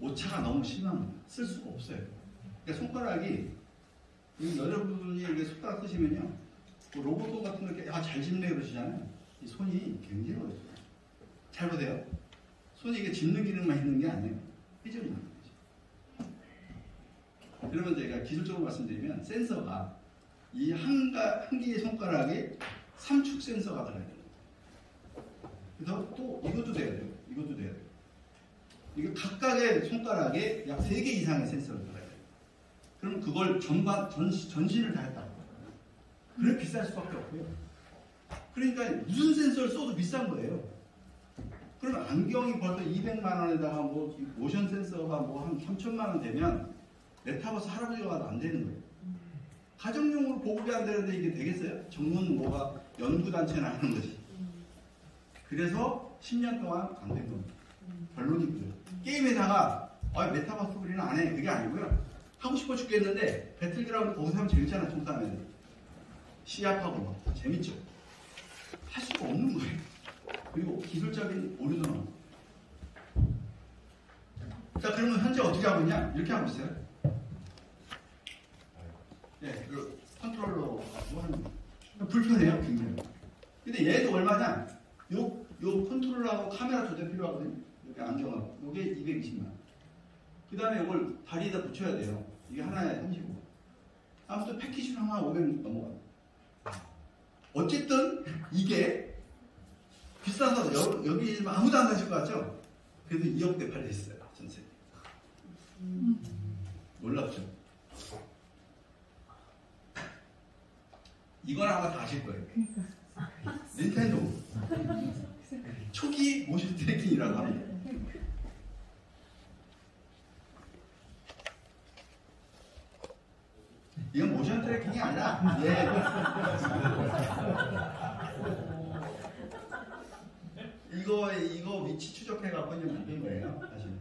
오차가 너무 심합니다. 쓸 수가 없어요. 그러니까 손가락이 여러분이 이렇게 손가락 쓰시면요, 뭐 로봇 같은 거 이렇게 잘 짚네 그러시잖아요. 이 손이 굉장히 어려워요. 잘 보세요. 손이 이게 짚는 기능만 있는 게 아니에요. 회전이 있는 거죠. 그러면 제가 기술적으로 말씀드리면 센서가 이 한 개의 손가락에 3축 센서가 들어야 돼요. 그래서 또 이것도 돼야 돼요. 이것도 돼야 돼요. 이게 각각의 손가락에 약 3개 이상의 센서를 들어야 돼요. 그럼 그걸 전신을 다 했다고. 그래 비쌀 수밖에 없고요. 그러니까 무슨 센서를 써도 비싼 거예요. 그럼 안경이 벌써 200만 원에다가 뭐 모션 센서가 뭐 한 3천만 원 되면 메타버스 할아버지가 와도 안 되는 거예요. 가정용으로 보급이 안 되는데 이게 되겠어요? 전문 뭐가 연구단체는 하는 거지. 그래서 10년 동안 안 된 겁니다. 결론이고요. 게임에다가 메타버스 우리는 안 해. 그게 아니고요. 하고 싶어 죽겠는데 배틀그라운드 거기서 하면 재밌잖아. 총싸움에는. 시합하고 막 재밌죠. 할 수가 없는 거예요. 그리고 기술적인 오류도 나오고. 자, 그러면 현재 어떻게 하고 있냐? 이렇게 하고 있어요. 네, 그 컨트롤러 하는 거. 불편해요, 굉장히. 근데 얘도 얼마냐? 요 컨트롤러하고 카메라 조절 필요하거든요. 이렇게 안경하고. 요게 220만 원. 그 다음에 이걸 다리에다 붙여야 돼요. 이게 하나에 35만 원. 아무튼 패키지로 하나 500 넘어가요. 어쨌든 이게 비싸서 여기 아무도 안 사실 것 같죠? 그래도 2억대 팔려있어요. 전세. 놀랍죠? 이건 아마 다 아실 거예요. 닌텐도. 초기 모션 트래킹이라고 합니다. 이건 모션 트래킹이 아니라, 이거 위치 추적해갖고 이제 만든 거예요, 사실.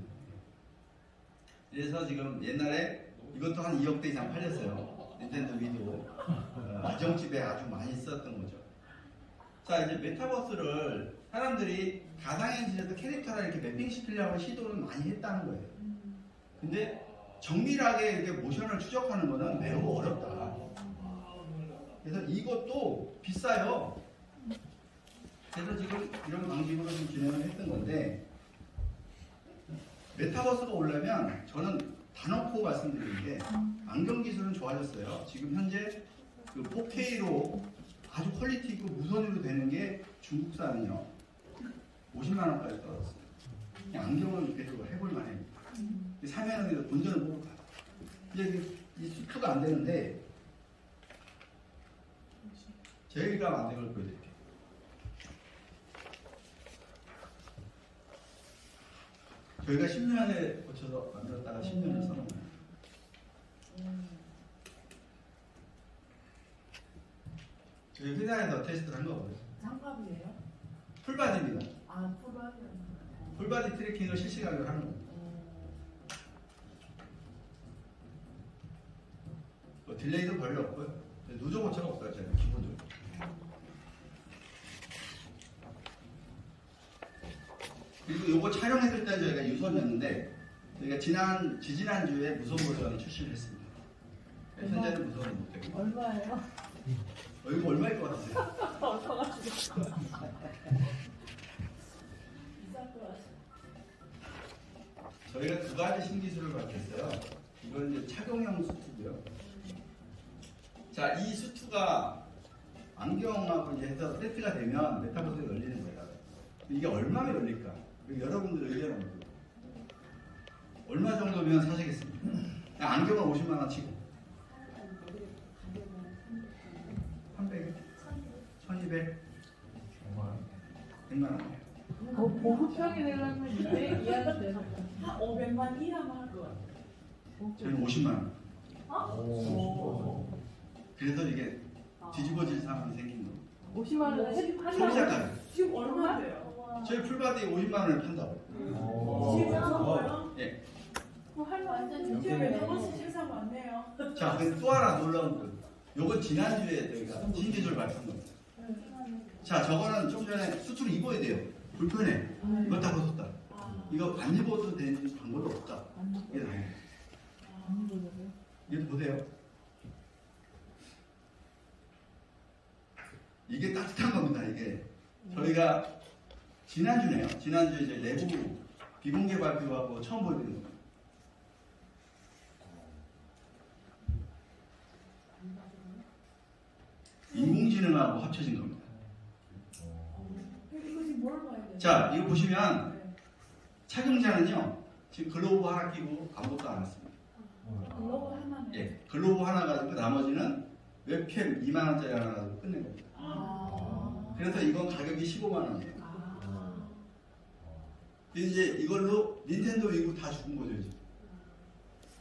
그래서 지금 옛날에 이것도 한 2억대 이상 팔렸어요. 닌텐도 위도. 가정집에 아주 많이 썼던 거죠. 자, 이제 메타버스를 사람들이 가상현실에서 캐릭터를 이렇게 매핑시키려고 시도를 많이 했다는 거예요. 근데 정밀하게 이렇게 모션을 추적하는 거는 매우 어렵다. 그래서 이것도 비싸요. 그래서 지금 이런 방식으로 좀 진행을 했던 건데, 메타버스가 오려면 저는 단언코 말씀드리는 게 안경 기술은 좋아졌어요. 지금 현재 그 4K로 아주 퀄리티 있고 무선으로 되는 게 중국산은요 50만 원까지 떨어졌어요. 안경은 계속 해볼 만해요. 사면은 본전을 보고 가요. 이제 이 수트가 안 되는데 저희가 만든 걸 보여드릴게요. 저희가 10년에 거쳐서 만들었다가 10년을 써놓은 저희 회사에서 테스트를 한 거거든요. 장갑이에요? 풀바디입니다. 아, 풀바디. 풀바디 트래킹을 실시간으로 하는 겁니다. 뭐 딜레이도 별로 없고요. 누적 오차가 없어요. 저희는 기본적으로. 그리고 요거 촬영했을 때 저희가 유선이었는데 저희가 지지난주에 무선 버전을 출시를 했습니다. 현재는 무선은 못되고. 얼마예요? 이거 얼마일 것 같으세요? 어떡하시죠? 비쌀 것 같아요. 저희가 두 가지 신기술을 발표했어요. 이건 이제 착용형 수트고요. 자, 이 수트가 안경하고 이제 해서 세트가 되면 메타버스에 열리는 거예요. 이게 얼마나 열릴까? 여러분들 의견은 어때요? 얼마 정도면 사시겠습니까? 그냥 안경을 50만 원 치고 300, 1200, 100만 원. 보급형이 되려면 200 이하는 되는 한 500만 이하만 할 것 같아요. 저는 50만 원. 오. 그래서 이게 뒤집어질 상황이 생긴 거예요. 50만 원에 소비자가요. 지금 얼마인데요? 저희 풀바디 50만 원을 판다고. 지금 얼마요? 예. 지금 메타버스 세상 많네요. 자, 또 하나 놀라운 거. 요건 지난주에 저희가 신기술 발표한 겁니다. 자, 저거는 좀 전에 수트를 입어야 돼요. 불편해. 이거 다 벗었다. 이거 안 입어도 되는 방법이 없다. 이게 다예요. 이거 보세요. 이게 따뜻한 겁니다. 이게 저희가 지난주네요. 지난주에 이제 내부 비공개 발표하고 처음 보여드린 겁니다. 인공지능하고 합쳐진 겁니다. 이거 지금 뭘 봐야 돼요? 자, 이거 보시면 착용자는요, 지금 글로브 하나 끼고 아무것도 안 했습니다. 글로벌 하나는. 예, 글로브 하나 가지고 나머지는 웹캠 2만 원짜리 하나 가지고 끝낸 겁니다. 그래서 이건 가격이 15만 원이에요. 이제 이걸로 닌텐도 위구 다 죽은 거죠, 이제.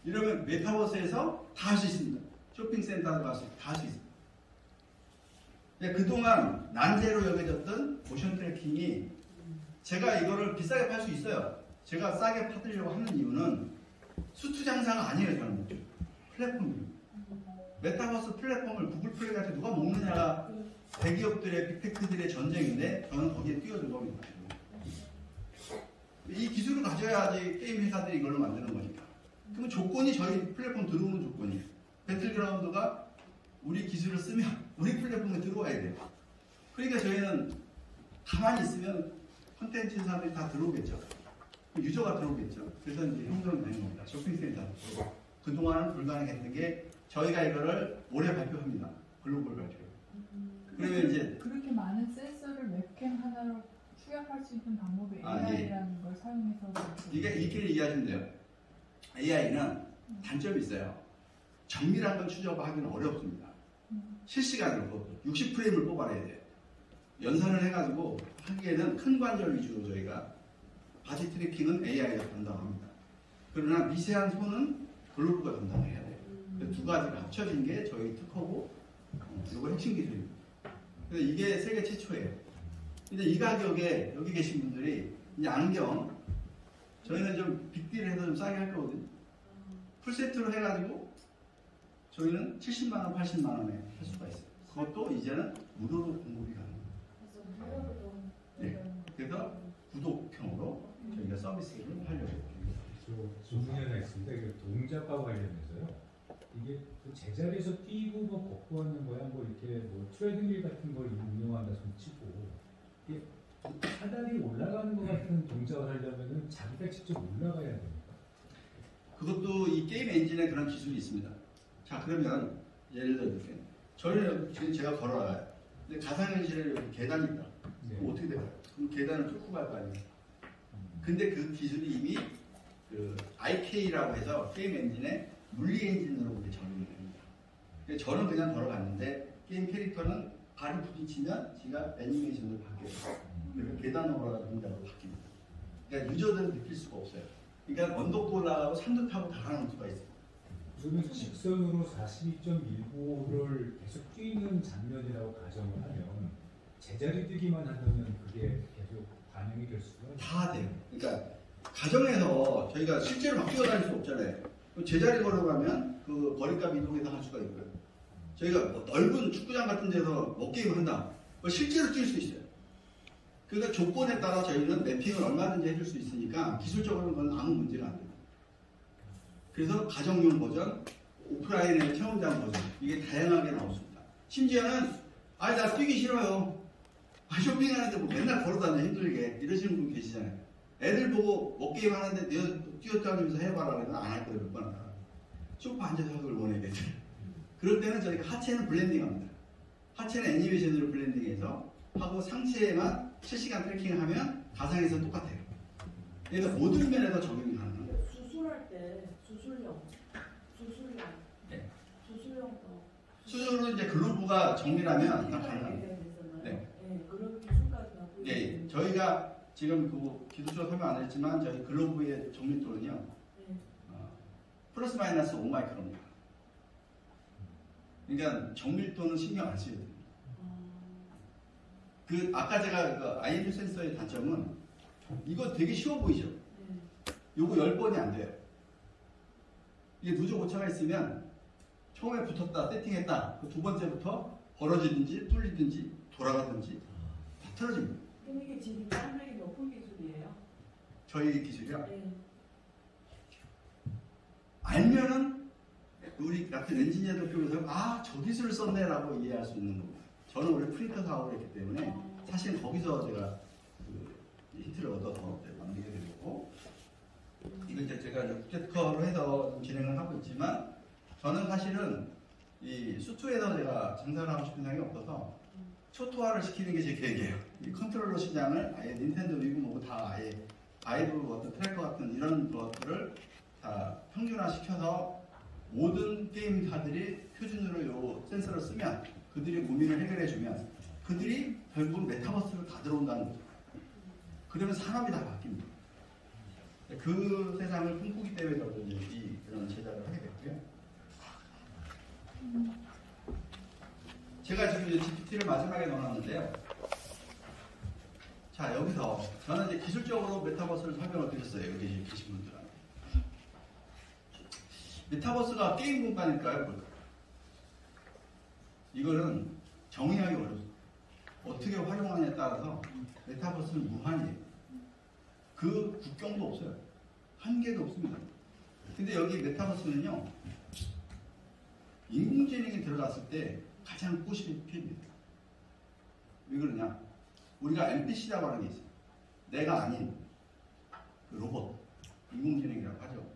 이러면 메타버스에서 다 할 수 있습니다. 쇼핑센터도 가서 다 할 수 있습니다. 그동안 난제로 여겨졌던 모션 트래킹이 제가 이거를 비싸게 팔 수 있어요. 제가 싸게 팔으려고 하는 이유는 수트 장사가 아니에요, 저는. 플랫폼입니다. 메타버스 플랫폼을 구글 플레이한테 누가 먹느냐가 대기업들의 빅테크들의 전쟁인데 저는 거기에 뛰어든 겁니다. 이 기술을 가져야지 게임 회사들이 이걸로 만드는 거니까. 그럼 조건이 저희 플랫폼 들어오는 조건이에요. 배틀그라운드가 우리 기술을 쓰면 우리 플랫폼에 들어와야 돼요. 그러니까 저희는 가만히 있으면 콘텐츠 회사들이 다 들어오겠죠. 유저가 들어오겠죠. 그래서 이제 형성이 되는 겁니다. 쇼핑센터. 그동안은 불가능했던 게 저희가 이거를 올해 발표합니다. 글로벌 발표. 그러면 이제 그렇게 많은 센서를 웹캠 하나로 추격할 수 있는 방법이 아, 예. AI라는 걸 사용해서 이게 이렇게 이해하시면 돼요. AI는 단점이 있어요. 정밀한 걸 추적하기는 어렵습니다. 실시간으로 60프레임을 뽑아내야 돼요. 연산을 해가지고 하기에는 큰 관절 위주로 저희가 바디 트래킹은 AI가 담당합니다. 그러나 미세한 손은 글로브가 담당해야 돼요. 두 가지가 합쳐진 게 저희 특허고 이거 핵심 기술입니다. 그래서 이게 세계 최초예요. 근데 이 가격에 여기 계신 분들이 이제 안경 저희는 좀 빅딜을 해서 좀 싸게 할 거거든요. 풀세트로 해가지고 저희는 70만 원, 80만 원에 할 수가 있어요. 그것도 이제는 무료로 공급이 가능합니다. 네. 그래서 구독형으로 저희가 서비스를 하려고 합니다. 질문이 하나 있습니다. 이게 동작과 관련해서요. 이게 그 제자리에서 뛰고 뭐 걷고 하는 거야, 뭐 이렇게 뭐 트레드밀 같은 걸 운영한다 손 치고 이게 사다리 올라가는 것 같은 동작을 하려면은 자기가 직접 올라가야 됩니다. 그것도 이 게임 엔진에 그런 기술이 있습니다. 자, 그러면 예를 들어 이렇게 저희는 지금 제가 걸어가요. 근데 가상현실에 여기 계단이 있다. 그럼 어떻게 돼요? 그럼 계단을 뚫고 갈 거 아니에요. 근데 그 기술이 이미 그 IK라고 해서 게임 엔진에 물리 엔진으로 그렇게 적용이 됩니다. 그래서 저는 그냥 걸어갔는데 게임 캐릭터는 발이 부딪히면 지가 애니메이션으로 바뀌어요. 그러니까 계단 올라가는 동작으로 바뀝니다. 그러니까 유저들은 느낄 수가 없어요. 그러니까 언덕도 올라가고 산도 타고 다 가는 수가 있어요. 그러면 직선으로 42.15를 계속 뛰는 장면이라고 가정을 하면 제자리 뛰기만 하면은 그게 계속 반영이 될 수가 다 돼요. 그러니까 가정에서 저희가 실제로 막 뛰어다닐 수 없잖아요. 제자리 걸어가면 그 거리값 이동해서 할 수가 있고요. 저희가 뭐 넓은 축구장 같은 데서 먹게임을 한다. 실제로 뛸 수 있어요. 그러니까 조건에 따라 저희는 매핑을 얼마든지 해줄 수 있으니까 기술적으로는 그건 아무 문제가 안 됩니다. 그래서 가정용 버전, 오프라인의 체험장 버전 이게 다양하게 나왔습니다. 심지어는 나 뛰기 싫어요. 쇼핑하는데 뭐 맨날 걸어다녀 힘들게 이러시는 분 계시잖아요. 애들 보고 먹게임 하는데 뛰어다니면서 해봐라 그러면 안 할 거예요. 몇 번 하나. 소파 앉아서 하는 걸 원하겠죠. 그럴 때는 저희가 하체는 블렌딩합니다. 하체는 애니메이션으로 블렌딩해서 하고 상체에만 실시간 트래킹을 하면 가상에서 똑같아요. 그래서 모든 면에서 적용이 가능합니다. 수술할 때 수술용 네. 수술용도 수술은 이제 글로브가 정밀하면 다 가능합니다. 네. 네, 그런 기술까지 갖고 네, 있는 저희가 지금 그 기술적으로 설명 안 했지만 저희 글로브의 정밀도는요 네. 플러스 마이너스 5마이크론입니다. 그러니까 정밀도는 신경 안 쓰여야 됩니다. 그 아까 제가 그 IMU 센서의 단점은 이거 되게 쉬워 보이죠? 네. 요거 10번이 안 돼요. 이게 누적 오차가 있으면 처음에 붙었다 세팅했다 그 두 번째부터 벌어지든지 뚫리든지 돌아가든지 다 틀어집니다. 그럼 이게 지금 장벽이 높은 기술이에요? 저희 기술이요. 네. 알면은 우리 같은 엔지니어들 쪽에서 아, 저 기술을 썼네라고 이해할 수 있는 겁니다. 저는 원래 프린터 사업을 했기 때문에 사실 거기서 제가 그 힌트를 얻어서 만들게 된 거고, 이거 이제 제가 국제특허로 해서 진행을 하고 있지만 저는 사실은 이 수투에서 제가 장사를 하고 싶은 생각이 없어서 초토화를 시키는 게 제 계획이에요. 이 컨트롤러 시장을 아예 닌텐도 위고 뭐고 다 아예 바이브 어떤 트래커 같은 이런 것들을 다 평준화 시켜서 모든 게임사들이 표준으로 요 센서를 쓰면 그들이 고민을 해결해 주면 그들이 결국 메타버스로 다 들어온다는 거죠. 그러면 산업이 다 바뀝니다. 그 세상을 꿈꾸기 때문에 저도 이제 그런 제작을 하게 됐고요. 제가 지금 이제 GPT를 마지막에 넣어놨는데요. 자, 여기서 저는 이제 기술적으로 메타버스를 설명을 드렸어요. 여기 계신 분들한테. 메타버스가 게임 공간일까요? 뭘까요? 이거는 정의하기 어렵습니다. 어떻게 활용하느냐에 따라서 메타버스는 무한이에요. 그 국경도 없어요. 한계도 없습니다. 근데 여기 메타버스는요, 인공지능이 들어갔을 때 가장 꼬시는 피해입니다. 왜 그러냐? 우리가 NPC라고 하는 게 있어요. 내가 아닌 그 로봇, 인공지능이라고 하죠.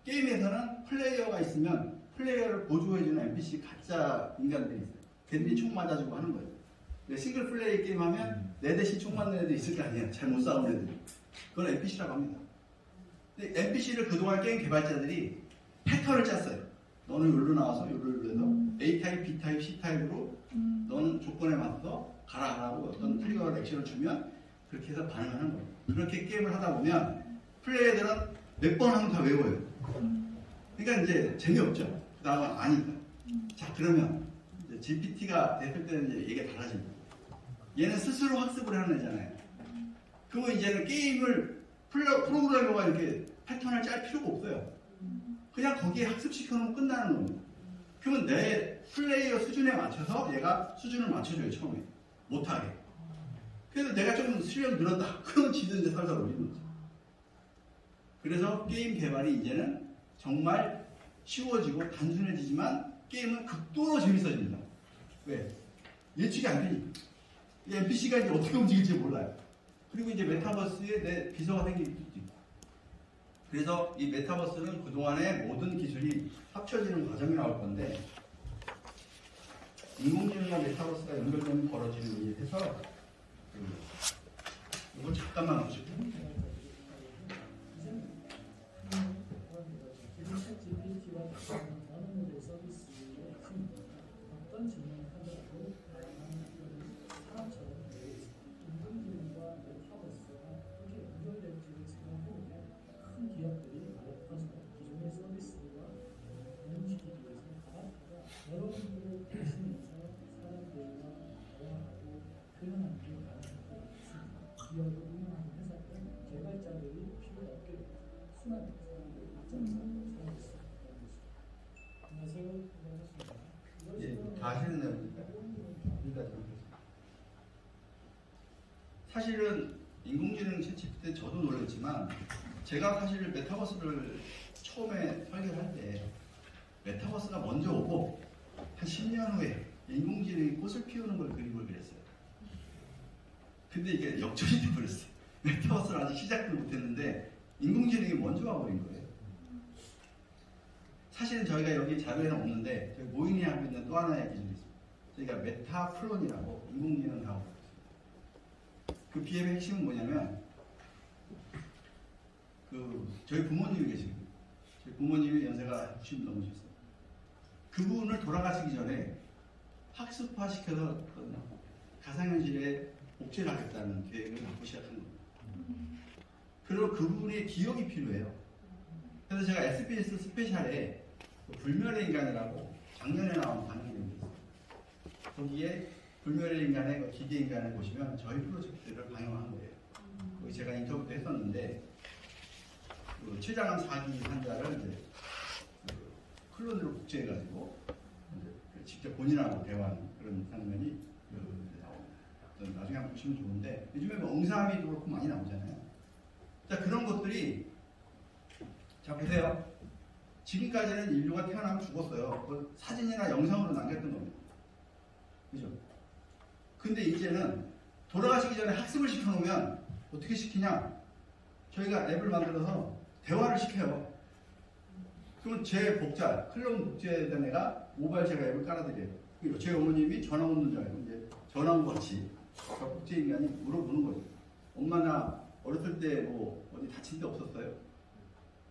게임에서는 플레이어가 있으면 플레이어를 보조해주는 NPC 가짜 인간들이 있어요. 걔들이 총 맞아주고 하는 거예요. 싱글 플레이 게임 하면 내 대신 총 맞는 애들이 있을 거 아니에요. 잘 못 싸우는 애들이. 그건 NPC라고 합니다. 근데 NPC를 그동안 게임 개발자들이 패턴을 짰어요. 너는 여기로 나와서 여기로 해서 A타입, B타입, C타입으로 너는 조건에 맞춰서 가라고 어떤 트리거 액션을 주면 그렇게 해서 반응하는 거예요. 그렇게 게임을 하다 보면 플레이어들은 몇 번 하면 다 외워요. 그러니까 이제 재미없죠. 그 다음은 아니까. 자, 그러면 이제 GPT가 됐을 때는 이제 얘기가 달라집니다. 얘는 스스로 학습을 하는 애잖아요. 그러면 이제는 게임을 프로그래머가 이렇게 패턴을 짤 필요가 없어요. 그냥 거기에 학습시켜놓으면 끝나는 겁니다. 그러면 내 플레이어 수준에 맞춰서 얘가 수준을 맞춰줘요, 처음에. 못하게. 그래서 내가 좀 실력이 늘었다. 그러면 지도 이제 살살 올리는 거죠. 그래서 게임 개발이 이제는 정말 쉬워지고 단순해지지만 게임은 극도로 재밌어집니다. 왜? 예측이 안 되니까. 이 NPC가 이제 어떻게 움직일지 몰라요. 그리고 이제 메타버스에 내 비서가 생길 수도 있고. 그래서 이 메타버스는 그동안의 모든 기술이 합쳐지는 과정이 나올 건데, 인공지능과 메타버스가 연결되는 벌어지는 일에 해서 이걸 잠깐만 보시고. 어떤 질문을 하더라도 사람처럼 인공지능과 메타버스가 어떻게 연결될지를 생각해보면 큰 기업들이 기존의 서비스와 운영시키기 위해서 다 여러분들을 대신해서 사람들과 대화하고 표현하는 게 가능하고 있습니다. 기업을 운영하는 회사들, 개발자들이 필요가 없게 순환 사람들이 앞장서 살고 있습니다. 안녕하세요. 반갑습니다. 예, 다 하시는 내용입니다. 사실은 인공지능 채취 때 저도 놀랐지만 제가 사실 메타버스를 처음에 설계할 때 메타버스가 먼저 오고 한 10년 후에 인공지능이 꽃을 피우는 걸 그림을 그렸어요. 근데 이게 역전이 돼버렸어요. 메타버스를 아직 시작도 못했는데 인공지능이 먼저 와버린 거예요. 사실은 저희가 여기 자료에는 없는데 저희 모인이 하고 있는 또 하나의 기술이 있습니다. 저희가 메타플론이라고 인공지능 사업을 하고 있습니다. 그 BM의 핵심은 뭐냐면 저희 부모님이 계시거든요. 저희 부모님이 연세가 60 넘으셨어요. 그분을 돌아가시기 전에 학습화시켜서 가상현실에 복제를 하겠다는 계획을 갖고 시작한 겁니다. 그리고 그분의 기억이 필요해요. 그래서 제가 SBS 스페셜에 불멸의 인간이라고 작년에 나온 방송이 있어요. 거기에 불멸의 인간의 그 기계 인간을 보시면 저희 프로젝트를 방영한 거예요. 거기 제가 인터뷰도 했었는데 그 췌장암 4기 환자를 이제 클론으로 복제해가지고 이제 직접 본인하고 대화하는 그런 장면이 나옵니다. 나중에 한번 보시면 좋은데 요즘에 뭐 응사미도 그렇고 많이 나오잖아요. 자, 그런 것들이 자 보세요. 지금까지는 인류가 태어나면 죽었어요. 그 사진이나 영상으로 남겼던 겁니다. 그죠? 근데 이제는 돌아가시기 전에 학습을 시켜놓으면 어떻게 시키냐? 저희가 앱을 만들어서 대화를 시켜요. 그럼 제 복자, 클론 복제된 애가 모바일 제가 앱을 깔아드려요. 그리고 제 어머님이 전화 오는 줄 알고 이제 전화 온 것 같이 복제 인간이 물어보는 거죠. 엄마 나 어렸을 때 뭐 어디 다친 데 없었어요?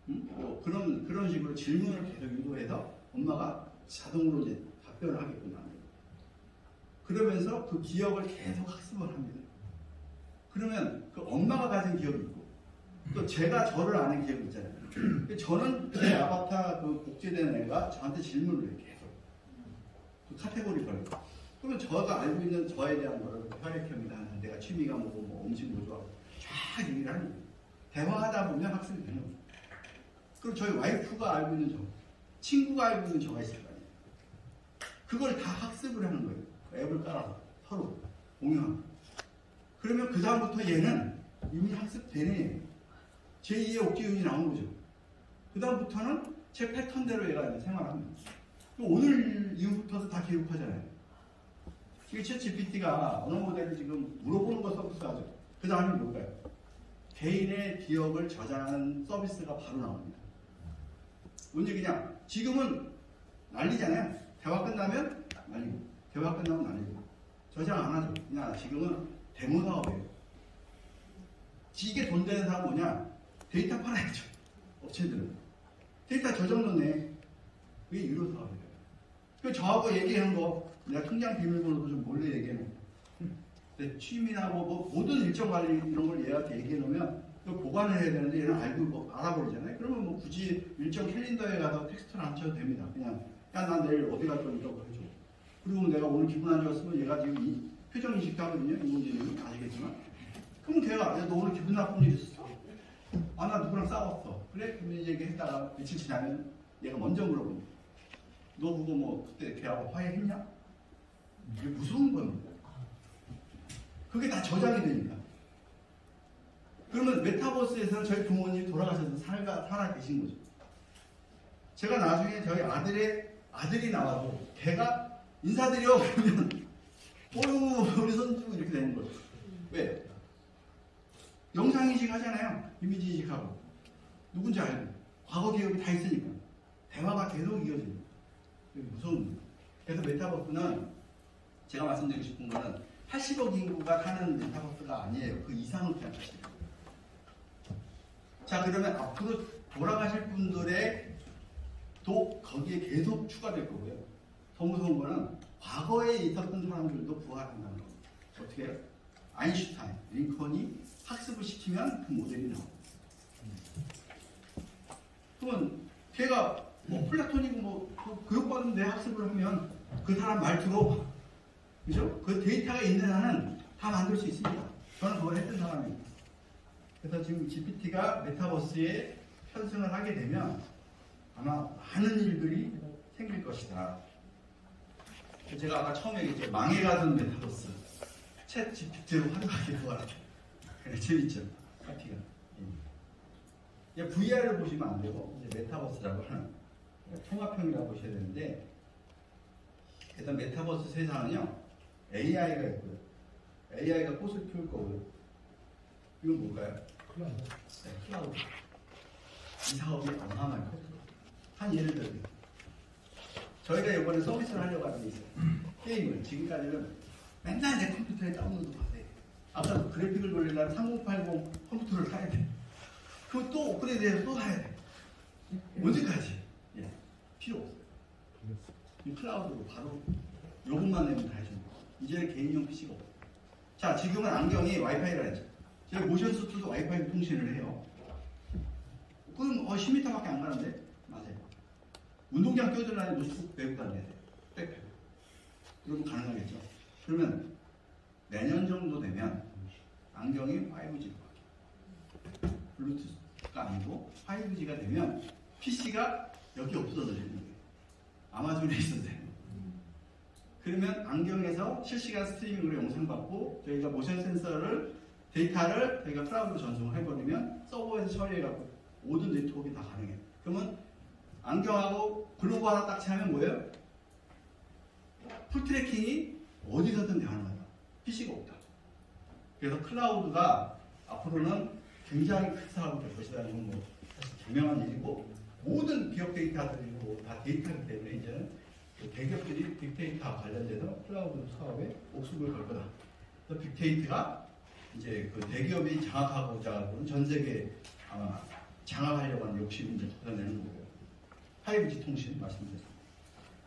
응? 뭐 그런 식으로 질문을 계속 유도해서 엄마가 자동으로 이제 답변을 하게끔 만들어요. 그러면서 그 기억을 계속 학습을 합니다. 그러면 그 엄마가 가진 기억이 있고 또 제가 저를 아는 기억이 있잖아요. 저는 제 아바타 그 복제된 애가 저한테 질문을 해요. 계속 그 카테고리별로. 그러면 저가 알고 있는 저에 대한 거를 혈액형이다, 내가 취미가 뭐고 뭐 음식 뭐 좋아하고 쫙 얘기를 하는 거예요. 대화하다 보면 학습이 되는 거예요. 그리고 저희 와이프가 알고 있는 저, 친구가 알고 있는 저가 있을 거 아니에요. 그걸 다 학습을 하는 거예요. 앱을 깔아서 서로 공유하고. 그러면 그 다음부터 얘는 이미 학습되네. 제2의 옥기운이 나온 거죠. 그 다음부터는 제 패턴대로 얘가 이제 생활합니다. 오늘 이후부터도 다 기록하잖아요. 지금 챗 GPT가 언어 모델을 지금 물어보는 거 서비스 하죠. 그 다음에 뭘까요? 개인의 기억을 저장하는 서비스가 바로 나옵니다. 뭔 얘기냐? 지금은 난리잖아요. 대화 끝나면 난리고, 대화 끝나면 난리고. 저장 안 하죠. 그냥 지금은 데모 사업이에요. 이게 돈 되는 사람 뭐냐? 데이터 팔아야죠. 업체들은. 데이터 저장료네. 그게 유료 사업이에요. 그 저하고 얘기한 거, 내가 통장 비밀번호도 좀 몰래 얘기해놓고. 내 취미나 뭐 모든 일정 관리 이런 걸 얘한테 얘기해놓으면 그걸 보관을 해야 되는데 얘는 알고 뭐 알아버리잖아요. 그러면 뭐 굳이 일정 캘린더에 가서 텍스트를 안 쳐도 됩니다. 그냥 야, 난 내일 어디 갈 거니까 해줘. 그리고 내가 오늘 기분 안 좋았으면 얘가 지금 이 표정 인식도 하거든요. 인공지능은 아시겠지만. 그럼 걔가 야, 너 오늘 기분 나쁜 일 있었어? 아, 나 누구랑 싸웠어. 그래? 그럼 얘기했다가 며칠 지나면 얘가 먼저 물어봅니다. 너 그거 뭐 그때 걔하고 화해했냐? 이게 무서운 겁니다. 그게 다 저장이 되니까. 그러면 메타버스에서는 저희 부모님이 돌아가셔서 살아 계신 거죠. 제가 나중에 저희 아들이 나와도 걔가 인사드려 그러면 어휴 우리 손주 이렇게 되는 거예요. 왜? 영상인식 하잖아요. 이미지 인식하고 누군지 알고 과거 기억이 다 있으니까 대화가 계속 이어집니다. 무서운 거예요. 그래서 메타버스는 제가 말씀드리고 싶은 거는 80억 인구가 타는 메타버스가 아니에요. 그 이상을 생각하시면 돼요. 자, 그러면 앞으로 돌아가실 분들의 도 거기에 계속 추가될 거고요. 더 무서운 거는 과거에 있었던 사람들도 부활한다는 겁니다. 어떻게 해요? 아인슈타인, 링컨이 학습을 시키면 그 모델이 나옵니다. 그러면 걔가 뭐 플라톤이고 뭐 교육받는데 학습을 하면 그 사람 말투로 그죠? 그 데이터가 있는 한은 다 만들 수 있습니다. 저는 그걸 했던 사람입니다. 그래서 지금 GPT가 메타버스에 편승을 하게 되면 아마 많은 일들이 생길 것이다. 제가 아까 처음에 얘기했죠. 망해가던 메타버스. 챗 GPT로 활용하게 도와라. 재밌죠? 파티가. 예. VR을 보시면 안 되고 이제 메타버스라고 하는 통합형이라고 보셔야 되는데 일단 메타버스 세상은요. AI가 있고요. AI가 꽃을 피울 거고요. 이건 뭘까요? 클라우드. 이 사업이 어마어마할 거죠. 한 예를 들어서 저희가 이번에 서비스를 하려고 하는 게 있어요. 게임을 지금까지는 맨날 내 컴퓨터에 다운로드 받아야 돼. 아까 그래픽을 돌리려면 3080 컴퓨터를 사야 돼. 그럼 또 업그레이드해서 또 사야 돼. 언제까지? 예, 필요 없어요. 이 클라우드로 바로 요금만 내면 다 해줍니다. 이제는 개인용 PC가 없어요. 자, 지금은 안경이 와이파이라 했죠. 제가 모션 수트도 와이파이 통신을 해요. 그럼 10m밖에 안 가는데? 맞아요. 운동장 뛰어들라니 노트북 메고 다녀야 돼. 백팩. 그러면 가능하겠죠. 그러면 내년 정도 되면 안경이 5G로 바뀌어요. 블루투스가 아니고 5G가 되면 PC가 여기 없어지는 거예요. 아마존에 있어도 돼요. 그러면 안경에서 실시간 스트리밍으로 영상 받고 저희가 모션 센서를 데이터를 저희가 클라우드로 전송을 해버리면 서버에서 처리해갖고 모든 네트워크가 다 가능해요. 그러면 안경하고 글로브 하나 딱 채우면 뭐예요? 풀 트래킹이 어디서든 가능하다. PC가 없다. 그래서 클라우드가 앞으로는 굉장히 큰 사업이 될 것이라는 건 뭐 사실 분명한 일이고 모든 기업 데이터들이 다 데이터이기 때문에 이제는 그 대기업들이 빅데이터 관련돼서 클라우드 사업에 목숨을 걸 거다. 그래서 빅데이터가 이제 그 대기업이 장악하고자 하는 전 세계 아마 장악하려고 하는 욕심을 이제 걷어내는 거고요. 5G 통신 말씀드렸습니다.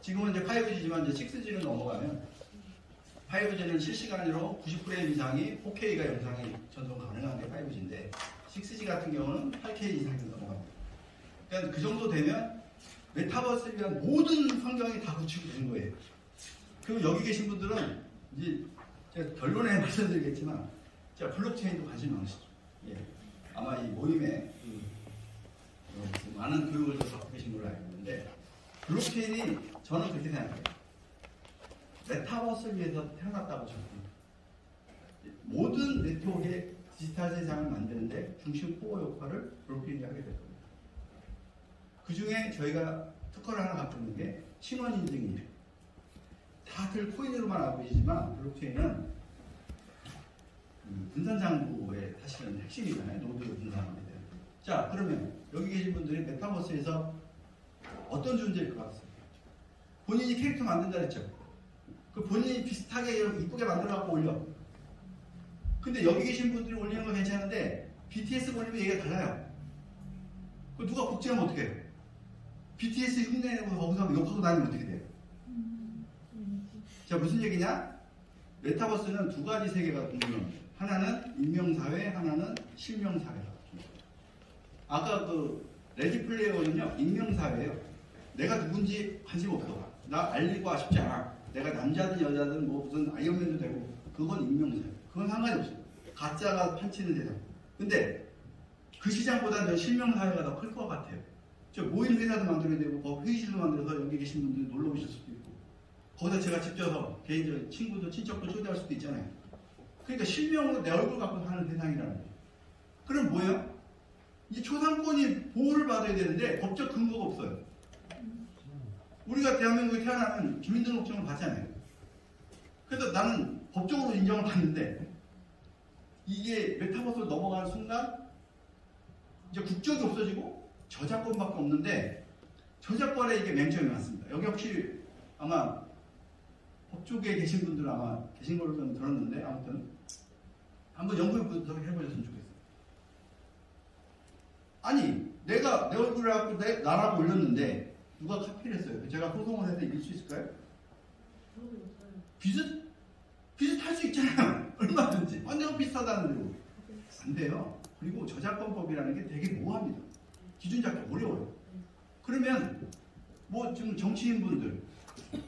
지금은 이제 5G지만 이제 6G로 넘어가면 5G는 실시간으로 90프레임 이상이 4K가 영상이 전송 가능한 게 5G인데 6G 같은 경우는 8K 이상이 넘어갑니다. 그러니까 그 정도 되면 메타버스를 위한 모든 환경이 다 구축이 된 거예요. 그리고 여기 계신 분들은 이제 제가 결론에 말씀드리겠지만 제가 블록체인도 관심 많으시죠. 예. 아마 이 모임에 많은 교육을 받고 계신 걸로 알고 있는데 블록체인이 저는 그렇게 생각해요. 메타버스를 위해서 태어났다고 생각합니다. 모든 네트워크의 디지털 세상을 만드는데 중심 코어 역할을 블록체인이 하게 될 겁니다. 그 중에 저희가 특허를 하나 갖고 있는 게 신원 인증이에요. 다들 코인으로만 알고 계시지만 블록체인은 분산 장부의 사실은 핵심이잖아요. 노드 분산합니다. 자, 그러면 여기 계신 분들이 메타버스에서 어떤 존재일 것 같습니다. 본인이 캐릭터 만든다 그랬죠. 그 본인이 비슷하게 이쁘게 만들어갖고 올려. 근데 여기 계신 분들이 올리는 건 괜찮은데 BTS 올리면 얘기가 달라요. 그 누가 복제하면 어떻게 해요? BTS 흉내내고 거기서 욕하고 다니면 어떻게 돼요? 자, 무슨 얘기냐? 메타버스는 두 가지 세계가 공존합니다. 하나는 인명사회, 하나는 실명사회다. 아까 그 레디 플레이어는요, 인명사회예요. 내가 누군지 관심 없어. 나 알리고 싶지 않아. 내가 남자든 여자든 뭐 무슨 아이언맨도 되고, 그건 인명사회. 그건 상관이 없어요. 가짜가 판치는 세상. 근데 그 시장보다는 실명사회가 더 클 것 같아요. 저 모임 회사도 만들어야 되고, 거기 회의실도 만들어서 여기 계신 분들이 놀러 오실 수도 있고, 거기다 제가 직접 개인적인 친구도 친척도 초대할 수도 있잖아요. 그러니까 실명으로 내 얼굴 갖고 사는 세상이라는 거예요. 그럼 뭐예요? 이제 초상권이 보호를 받아야 되는데 법적 근거가 없어요. 우리가 대한민국에 태어나면 주민등록증을 받잖아요. 그래서 나는 법적으로 인정을 받는데 이게 메타버스로 넘어가는 순간 이제 국적이 없어지고 저작권밖에 없는데 저작권에 이게 맹점이 많습니다. 여기 혹시 아마 법조계에 계신 분들 아마 계신 걸로 좀 들었는데 아무튼 한번 연구부터 해보셨으면 좋겠어요. 아니 내가 내 얼굴을 갖고 나라고 올렸는데 누가 카피를 했어요. 제가 소송을 해서 이길 수 있을까요? 비슷할 수 있잖아요. 얼마든지. 내가 비슷하다는 대로. 안 돼요. 그리고 저작권법이라는 게 되게 모호합니다. 기준 잡기 어려워요. 그러면 뭐 지금 정치인분들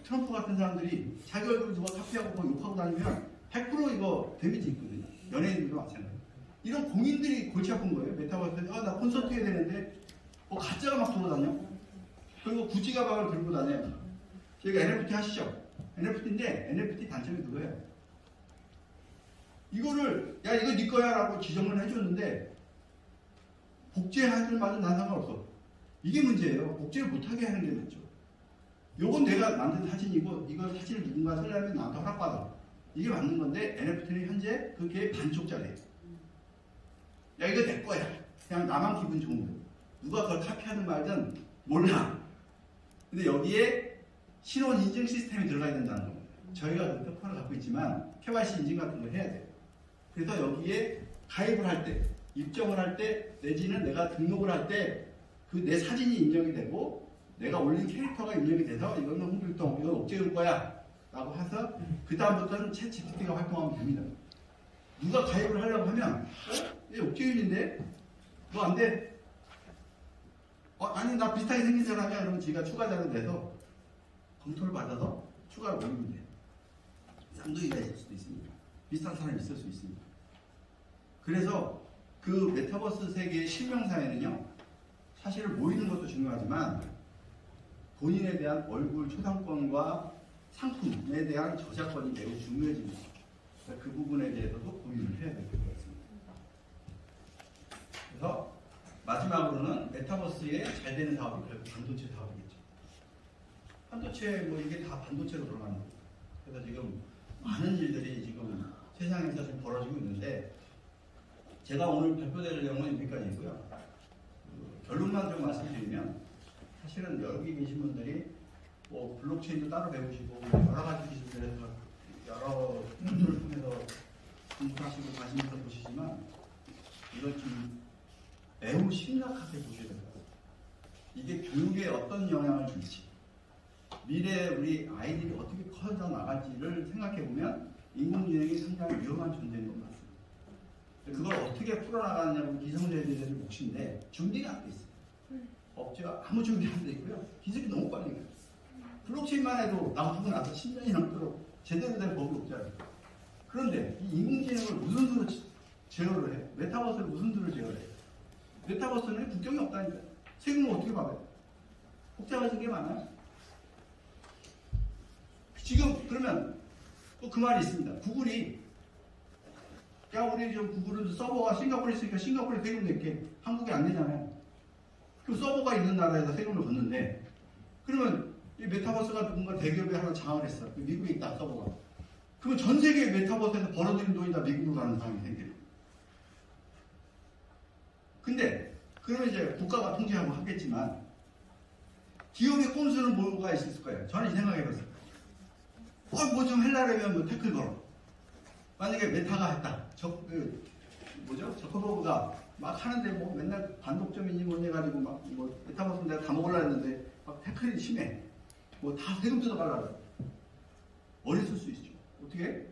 트럼프 같은 사람들이 자기 얼굴 누가 카피하고 뭐 욕하고 다니면 100% 이거 데미지 있거든요. 연예인들도 마찬가지예요. 이런 공인들이 골치 아픈 거예요. 메타버스에서 나 콘서트 해야 되는데 뭐 가짜가 막 돌아다녀. 그리고 구찌 가방을 들고 다녀요. 저희가 NFT 하시죠? NFT인데 NFT 단점이 그거예요. 이거를 야 이거 네 거야 라고 지정을 해줬는데 복제하든 말든 난 상관없어. 이게 문제예요. 복제를 못하게 하는 게 맞죠. 요건 내가 만든 사진이고 이거 사진을 누군가 살려면 나한테 허락받아. 이게 맞는 건데 NFT는 현재 그게 반쪽짜리예요. 야 이거 내 거야. 그냥 나만 기분 좋은 거예요. 누가 그걸 카피하든 말든 몰라. 근데 여기에 신원 인증 시스템이 들어가야 된다는 겁니다. 저희가 그 특허를 갖고 있지만 KYC 인증 같은 걸 해야 돼요. 그래서 여기에 가입을 할 때, 입점을 할 때, 내지는 내가 등록을 할 때 그 내 사진이 인정이 되고 내가 올린 캐릭터가 입력이 돼서 이거는 홍길동, 이건 옥재일 거야 라고 해서 그 다음부터는 챗 GPT가 활동하면 됩니다. 누가 가입을 하려고 하면 얘 옥재일인데? 너 안 돼? 아니 나 비슷하게 생긴 사람이야. 그러면 지가 추가자료 내서 검토를 받아서 추가를 올리면 돼요. 쌍둥이가 있을 수도 있습니다. 비슷한 사람이 있을 수 있습니다. 그래서 그 메타버스 세계의 실명사에는요, 사실은 모이는 것도 중요하지만 본인에 대한 얼굴 초상권과 상품에 대한 저작권이 매우 중요해집니다. 그러니까 그 부분에 대해서도 고민을 해야 될 것 같습니다. 그래서 마지막으로는 메타버스에 잘 되는 사업이 결국 반도체 사업이겠죠. 반도체 뭐 이게 다 반도체로 돌아가는 거예요. 그래서 지금 많은 일들이 지금 세상에서 좀 벌어지고 있는데 제가 오늘 발표될 내용은 여기까지고요. 결론만 좀 말씀드리면 사실은 여기 계신 분들이 뭐 블록체인도 따로 배우시고 여러 가지 기술들에서 여러 기술을 통해서 공부하시고 관심 있어 보시지만 이걸 좀 매우 심각하게 보셔야 됩니다. 이게 교육에 어떤 영향을 줄지, 미래에 우리 아이들이 어떻게 커져 나갈지를 생각해 보면 인공지능이 상당히 위험한 존재인 것 같습니다. 그걸 어떻게 풀어나가느냐고 기성세대들의 몫인데 준비가 안 돼 있어요. 업체가 아무 준비 안 돼 있고요. 기술이 너무 빨리 가요. 블록체인만 해도 나오고 나서 10년이 넘도록 제대로 된 법이 없잖아요. 그런데 이 인공지능을 무슨 수로 제어를 해요? 메타버스를 무슨 수로 제어를 해요? 메타버스는 국경이 없다니까. 세금을 어떻게 받아요? 복잡해진 게 많아요. 지금 그러면 또 그 말이 있습니다. 구글이 야 우리 좀 구글은 서버가 싱가포르에 있으니까 싱가포르에 세금 낼게. 한국에 안 내잖아요. 그 서버가 있는 나라에다 세금을 걷는데 그러면 이 메타버스가 누군가 대기업에 하나 장을 했어. 미국에 있다 서버가. 그러면 전 세계 메타버스에서 벌어들인 돈이 다 미국으로 가는 상황이 생겨요. 근데 그러면 이제 국가가 통제하고 하겠지만 기업의 꼼수는 뭐가 있을 거예요. 저는 이 생각해봤어요. 뭐 좀 하려면 뭐 태클 걸어. 만약에 메타가 했다. 저커버그가 막 하는데 뭐 맨날 반독점이니 뭐니 해가지고 막 뭐 메타버스 내가 다 먹으려 했는데 막 태클이 심해. 뭐 다 세금 뜯어가려고. 어디 쓸 수 있죠. 어떻게?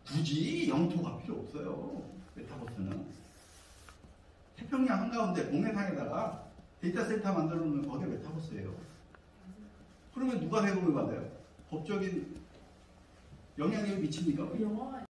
굳이 영토가 필요 없어요. 메타버스는. 태평양 한가운데 공해상에다가 데이터 센터 만들어 놓으면 거기에 메타버스예요. 그러면 누가 세금을 받아요? 법적인 영향력이 미칩니까? 영화가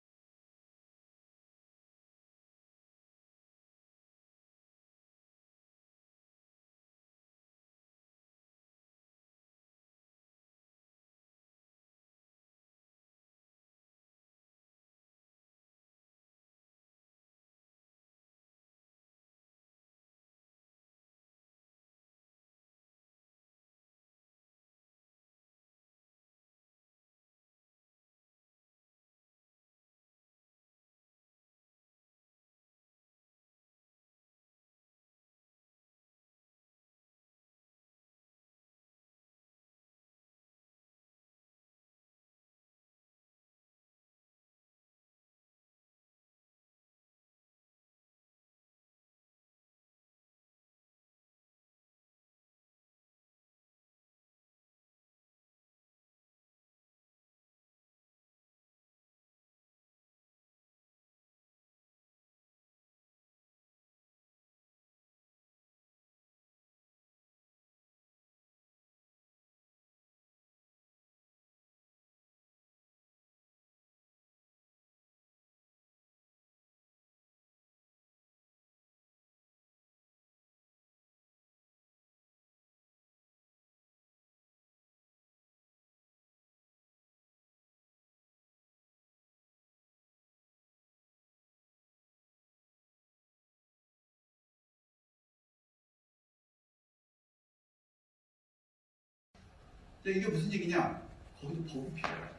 이게 무슨 얘기냐? 거기도 법이 필요해요.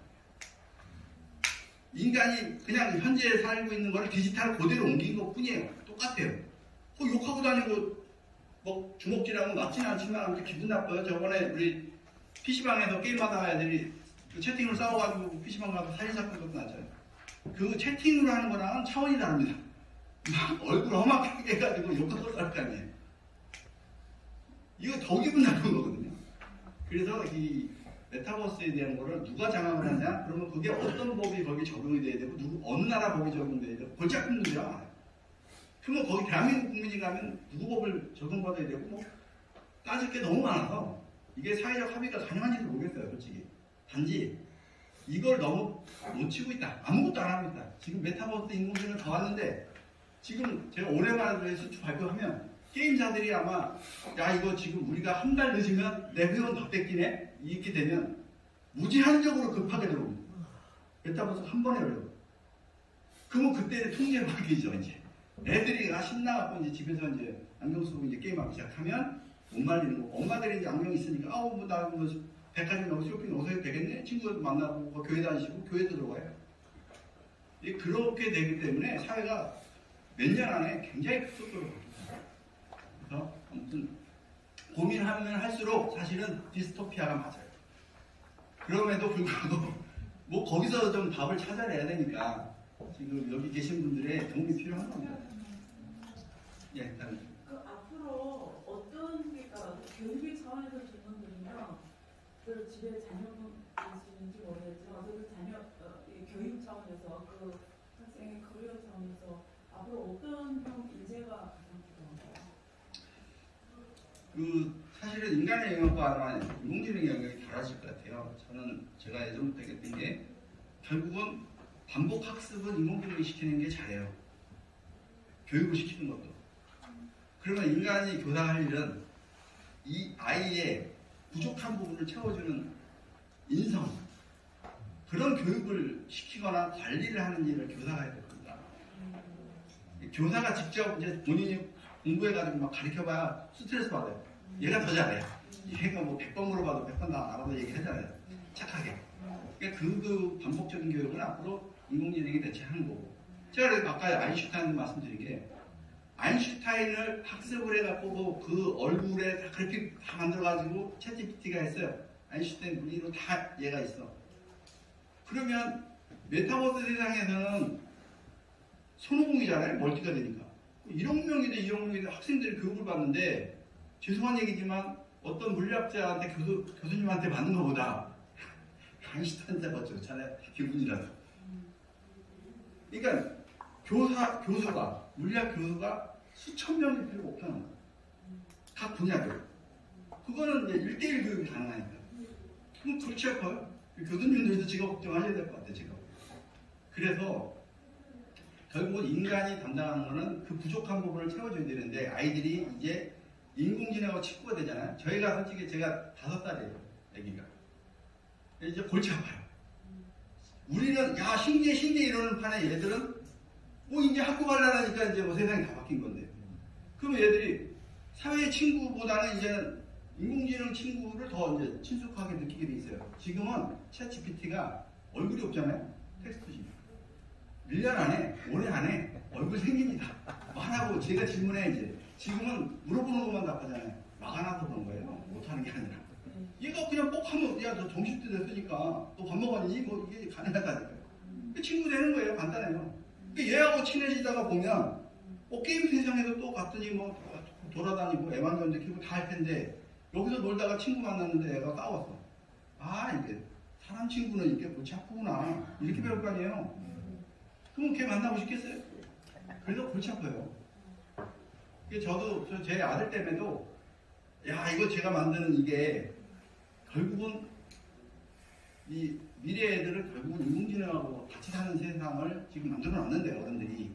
인간이 그냥 현재 살고 있는 걸 디지털 그대로 옮긴 것 뿐이에요. 똑같아요. 욕하고 다니고 뭐 주먹질하고 맞지는 않지만 아무튼 기분 나빠요. 저번에 우리 PC방에서 게임하다가 애들이 그 채팅으로 싸워가지고 PC방 가서 살인사건도 났잖아요. 그 채팅으로 하는 거랑은 차원이 다릅니다. 막 얼굴 험악하게 해가지고 욕하고 쌀 거 아니에요. 이거 더 기분 나쁜 거거든요. 그래서 이 메타버스에 대한 거를 누가 장악을 하냐? 그러면 그게 어떤 법이 거기 적용이 돼야 되고 어느 나라 법이 적용돼야 되고 골치 아픈 문제가 많아요. 그러면 거기 대한민국 국민이 가면 누구 법을 적용받아야 되고 뭐 따질 게 너무 많아서 이게 사회적 합의가 가능한지도 모르겠어요, 솔직히. 단지 이걸 너무 놓치고 있다. 아무것도 안 하고 있다. 지금 메타버스 인공지능을 더 왔는데 지금 제가 올해만 수출 발표하면 게임사들이 아마 야 이거 지금 우리가 한 달 늦으면 내 회원 다 뺏기네 이렇게 되면 무제한적으로 급하게 들어옵니다. 메타버스 한 번에 열려요. 그러면 그때 통제 바뀌죠 이제. 애들이 신나갖고 이제 집에서 이제 안경 쓰고 이제 게임하기 시작하면 못 말리는 거. 엄마들이 이제 안경 있으니까 아우 나 뭐 백화점 나고 쇼핑 어서 해도 되겠네. 친구들 만나고 교회 다니시고 교회도 들어가요. 그렇게 되기 때문에 사회가 몇 년 안에 굉장히 큰 속도로 바뀝니다. 그래서 아무튼 고민하면 할수록 사실은 디스토피아가 맞아요. 그럼에도 불구하고 뭐 거기서 좀 답을 찾아내야 되니까 지금 여기 계신 분들의 도움이 필요한 겁니다. 예, 다른. 그 앞으로 어떤 게 있을까? 교육의 차원에서 질문드리면 그 집에 자녀분 계시는지 모르겠지만 그 자녀 교육 차원에서 그 학생의 커리어 차원에서 앞으로 어떤 형 인재가 가장 필요한가요? 그 사실은 인간의 영역과 인공지능의 영역이 달라질 것 같아요. 저는 제가 예전부터 얘기했던 게 결국은 반복 학습은 인공지능이 시키는 게 잘해요. 교육을 시키는 것도. 그러면 인간이 교사할 일은 이 아이의 부족한 부분을 채워주는 인성, 그런 교육을 시키거나 관리를 하는 일을 교사가 해야 됩니다. 교사가 직접 이제 본인이 공부해가지고 막 가르쳐봐야 스트레스 받아요. 얘가 더 잘해. 얘가 뭐 100번 물어봐도 100번 다 알아서 얘기하잖아요. 착하게. 그러니까 그 반복적인 교육은 앞으로 인공지능이 대체하는 거고. 제가 아까 아인슈타인 말씀드린 게 아인슈타인을 학습을 해갖고 그 얼굴에 다 그렇게 다 만들어가지고 챗GPT가 했어요. 아인슈타인 물리로 다 얘가 있어. 그러면 메타버스 세상에서는 손오공이잖아요. 멀티가 되니까. 1억 명이든 2억 명이든 학생들이 교육을 받는데 죄송한 얘기지만 어떤 물리학자한테 교수님한테 받는 것보다 아인슈타인한테 더 좋잖아요. 기분이라도. 그러니까 교수가 물리학 교수가 수천 명일 필요가 없다는 거예요. 각 분야별. 그거는 이제 1대1 교육이 가능하니까. 그럼 그렇지 않고요. 교수님들도 직업 걱정하셔야 될 것 같아요, 지금. 그래서 결국은 인간이 담당하는 거는 그 부족한 부분을 채워줘야 되는데 아이들이 이제 인공지능하고 친구가 되잖아요. 저희가 솔직히 제가 5살이에요, 애기가. 이제 골치 아파요. 우리는 야 신기해 이러는 판에 얘들은 뭐 이제 학교 가려니까 이제 뭐 세상이 다 바뀐 건데. 그러면 얘들이 사회 친구보다는 이제는 인공지능 친구를 더 이제 친숙하게 느끼게 돼 있어요. 지금은 챗GPT가 얼굴이 없잖아요. 텍스트지. 1년 안에, 올해 안에 얼굴 생깁니다. 말하고 제가 질문해 이제. 지금은 물어보는 것만 답하잖아요. 막아놔서 그런 거예요. 못하는 게 아니라. 얘가 그냥 꼭 하면 야 너 점심때 됐으니까 너 밥 먹었니? 뭐 이게 가능하다니까요. 친구 되는 거예요. 간단해요. 얘하고 친해지다가 보면 게임 세상에서 또 갔더니 뭐 돌아다니고 애완견도 키우고 다 할 텐데 여기서 놀다가 친구 만났는데 애가 싸웠어. 아 이게 사람 친구는 이렇게 골치 아프구나 이렇게 배울 거 아니에요. 그럼 걔 만나고 싶겠어요? 그래서 골치 아파요. 저도 제 아들 때문에도 야 이거 제가 만드는 이게 결국은 이 미래 애들을 결국은 인공지능하고 같이 사는 세상을 지금 만들어 놨는데 어른들이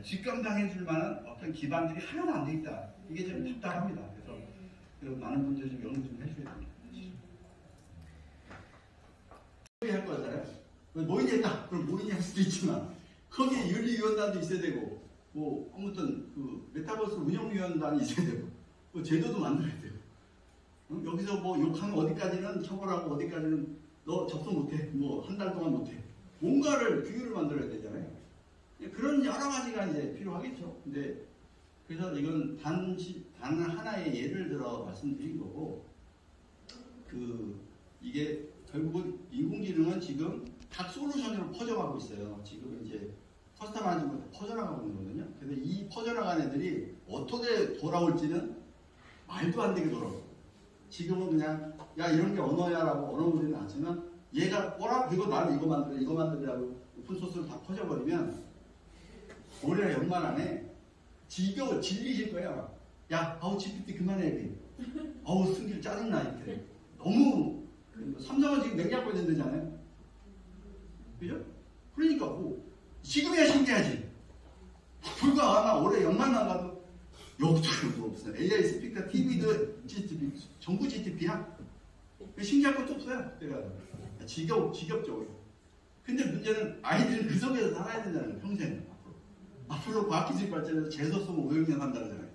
직감당해 줄 만한 어떤 기반들이 하나도 안 돼 있다. 이게 좀 답답합니다. 그래서 많은 분들이 좀 연구 좀 해줘야 됩니다. 할 거잖아요. 모인이 했다. 그럼 모인이 할 수도 있지만 거기에 윤리위원단도 있어야 되고 뭐 아무튼 그 메타버스 운영위원단이 있어야 되고 그 제도도 만들어야 돼요. 여기서 뭐 욕하면 어디까지는 처벌하고 어디까지는 너 접속 못해. 뭐 한 달 동안 못해. 뭔가를 규율을 만들어야 되잖아요. 그런 여러 가지가 이제 필요하겠죠. 근데 그래서 이건 단 하나의 예를 들어 말씀드린 거고 이게 결국은 인공지능은 지금 각 솔루션으로 퍼져가고 있어요. 지금 이제 커스터마이징으로 퍼져나가고 있는 거거든요. 근데 이 퍼져나간 애들이 어떻게 돌아올지는 말도 안 되게 돌아와요. 지금은 그냥 야 이런 게 언어야라고 언어 모델이 나왔지만 얘가 이거 나는 이거 만들라고 오픈소스로 다 퍼져버리면 올해나 연말 안에 지겨워 질리실 거야. 야 아우 GPT 그만해. 아우 승질 짜증나 이렇게. 너무 삼성은 지금 냉장고 있는 데잖아요. 그죠? 그러니까 뭐 지금이야 신기하지. 불과 아마 올해 연말 나가도 여기도 없어요. AI 스피커, TV도 GTP, 전부 GTP야. 신기할 것도 없어요. 내가 지겹죠. 근데 문제는 아이들은 그 속에서 살아야 되잖아요. 평생. 앞으로 과학기술 발전해서 재수없으면 500년 산다 그러잖아요.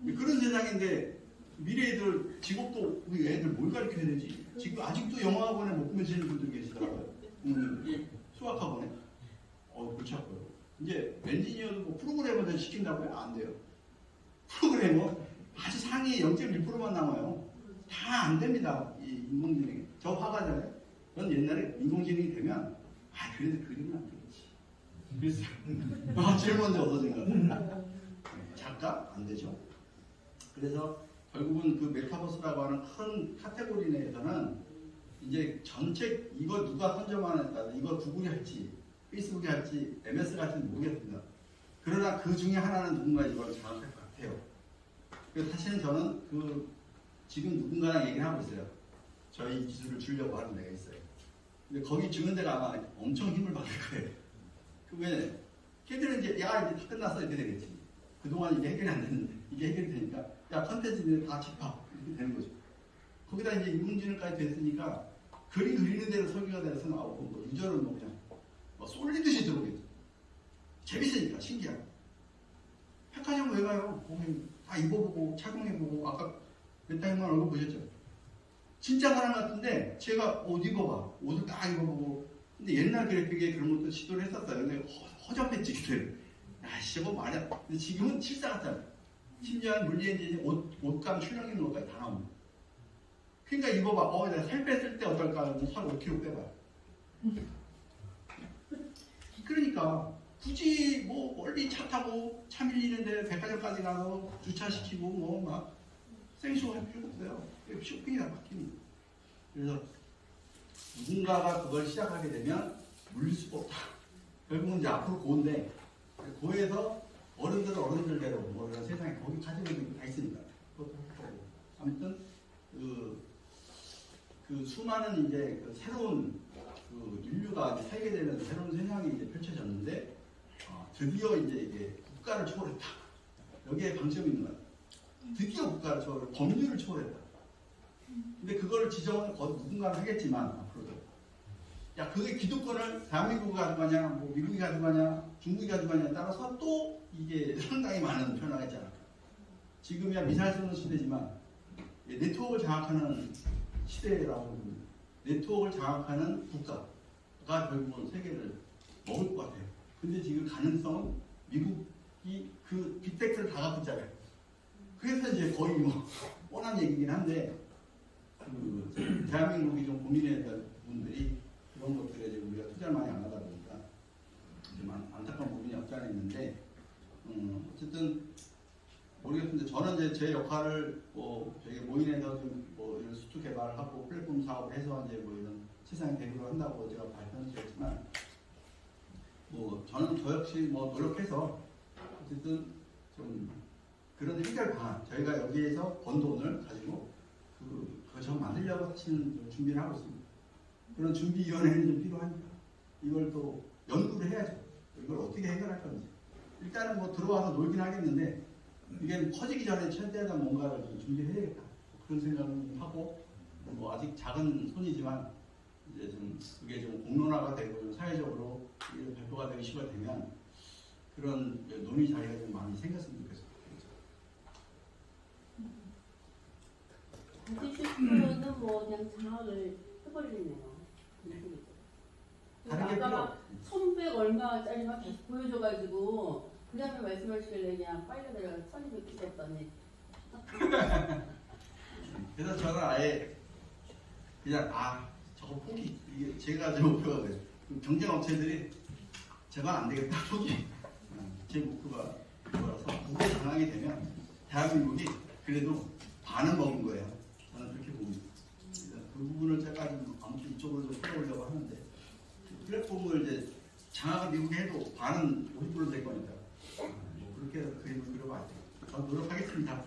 그런 세상인데 미래 애들 직업도 우리 애들 뭘 가르쳐야 되지? 지금 아직도 영어학원에 못 보내시는 분들 계시더라고요. 수학학원에. 골치 아파요. 이제 엔지니어도 뭐 프로그래머들 시킨다고요? 안 돼요. 프로그래머 아주 상위 0.1%만 남아요. 다 안 됩니다. 이 인공지능이. 저 화가잖아요. 전 옛날에 인공지능이 되면 그래도 그림은 안 되겠지. 그래서 제일 먼저 얻어진 거 작가? 안 되죠. 그래서 결국은 그 메타버스라고 하는 큰 카테고리 내에서는 이제 전체 이거 누가 선점하느냐에 따라 이거 구글이 할지 페이스북이 할지 MS가 할지 모르겠습니다. 그러나 그 중에 하나는 누군가 이걸 장악할 것 같아요. 그래서 사실은 저는 지금 누군가랑 얘기를 하고 있어요. 저희 기술을 주려고 하는 데가 있어요. 근데 거기 주는 데가 아마 엄청 힘을 받을 거예요. 왜? 걔들은 이제 이제 다 끝났어 이렇게 되겠지. 그동안 이게 해결이 안 됐는데 이게 해결이 되니까 컨텐츠들 다 집합 이렇게 되는 거죠. 거기다 이제 인공지능까지 됐으니까 그림 그리는 대로 설계가 돼서 나오고 뭐 유저는 뭐 그냥 쏠리듯이 들어오겠죠. 재밌으니까 신기하고. 백화점 왜 가요? 거기 다 입어보고 착용해보고 아까 메타형만 얼굴 보셨죠? 진짜 사람 같은데 제가 옷 입어봐. 옷을 딱 입어보고 근데 옛날 그래픽에 그런 것도 시도를 했었어요. 근데 허접했지 그때. 야 뭐 말이야. 근데 지금은 실사 같잖아요. 심지어 물리엔진이 옷감 출력있는 것까지 다 나옵니다. 그러니까 입어봐. 내가 살 뺐을 때 어떨까? 살 5kg 빼봐요. 그러니까 굳이 뭐 멀리 차 타고 차 밀리는데 백화점까지 가서 주차시키고 뭐 막 생쇼 할 필요가 없어요. 쇼핑이 다 바뀝니다. 그래서 누군가가 그걸 시작하게 되면 물릴 수가 없다. 결국은 이제 앞으로 고인데 고에서 어른들은 어른들대로 뭐 이런 세상에 거기 가지고 있는 게 다 있으니까 그것도 할 거고. 아무튼 그 수많은 이제 그 새로운 인류가 이제 살게 되면서 새로운 세상이 이제 펼쳐졌는데 드디어 이제 이게 국가를 초월했다. 여기에 방점이 있는 거야. 드디어 국가를 초월해 법률을 초월했다. 근데 그거를 지정은 누군가는 하겠지만 앞으로도 야 그게 기득권을 대한민국이 가져가냐 뭐 미국이 가져가냐 중국이 가져가냐에 따라서 또 이게 상당히 많은 변화가 있지 않을까. 지금이야 미사일 쏘는 시대지만 네트워크를 장악하는 시대라고 봅니다. 네트워크를 장악하는 국가가 결국은 세계를 먹을 것 같아요. 근데 지금 가능성은 미국이 그 빅테크를 다 갖고 있잖아요. 그래서 이제 거의 뭐 뻔한 얘기긴 한데 대한민국이 좀 고민해야 될 부분들이 그런 것들에 지금 우리가 투자를 많이 안 하다 보니까 좀 안타까운 부분이 없지 않아 있는데 어쨌든 모르겠는데 저는 이제 제 역할을 뭐 저희 모인에서 좀 뭐 이런 수투 개발을 하고 플랫폼 사업을 해서 이제 뭐 이런 세상에 대비를 한다고 제가 발표했지만 뭐 저는 저 역시 뭐 노력해서 어쨌든 좀 그런 해결 방안 저희가 여기에서 번 돈을 가지고 그거 좀 만들려고 사실은 준비를 하고 있습니다. 그런 준비위원회는 좀 필요하니까 이걸 또 연구를 해야죠. 이걸 어떻게 해결할 건지 일단은 뭐 들어와서 놀긴 하겠는데 이게 퍼지기 전에 최대한 뭔가를 좀 준비해야겠다 그런 생각을 하고 뭐 아직 작은 손이지만 이제 좀 그게 좀 공론화가 되고 좀 사회적으로 발표가 되기 시작되면 그런 논의 자리가 좀 많이 생겼으면 좋겠어요. 는 뭐 그냥 장악을 해버리겠네요. 다른 게 필요 아까 1,100 얼마짜리만 계속 보여줘가지고 그 다음에 말씀하시길래 그냥 빨리 내가 1,200 찍었더니 그래서 저는 아예 그냥 저거 포기. 이게 제가 제 목표가 그래요. 경쟁 업체들이 저건 안 되겠다 포기. 제 목표가 그거라서 그게 장악이 되면 대한민국이 그래도 반은 먹은 거예요. 저는 그렇게 봅니다. 그 부분을 제가 좀 아무튼 이쪽으로 좀 끌어오려고 하는데 플랫폼을 이제 장악을 미국이 해도 반은 50% 될 거니까 뭐 그렇게 그림을 그려봐야 돼요. 저는 노력하겠습니다.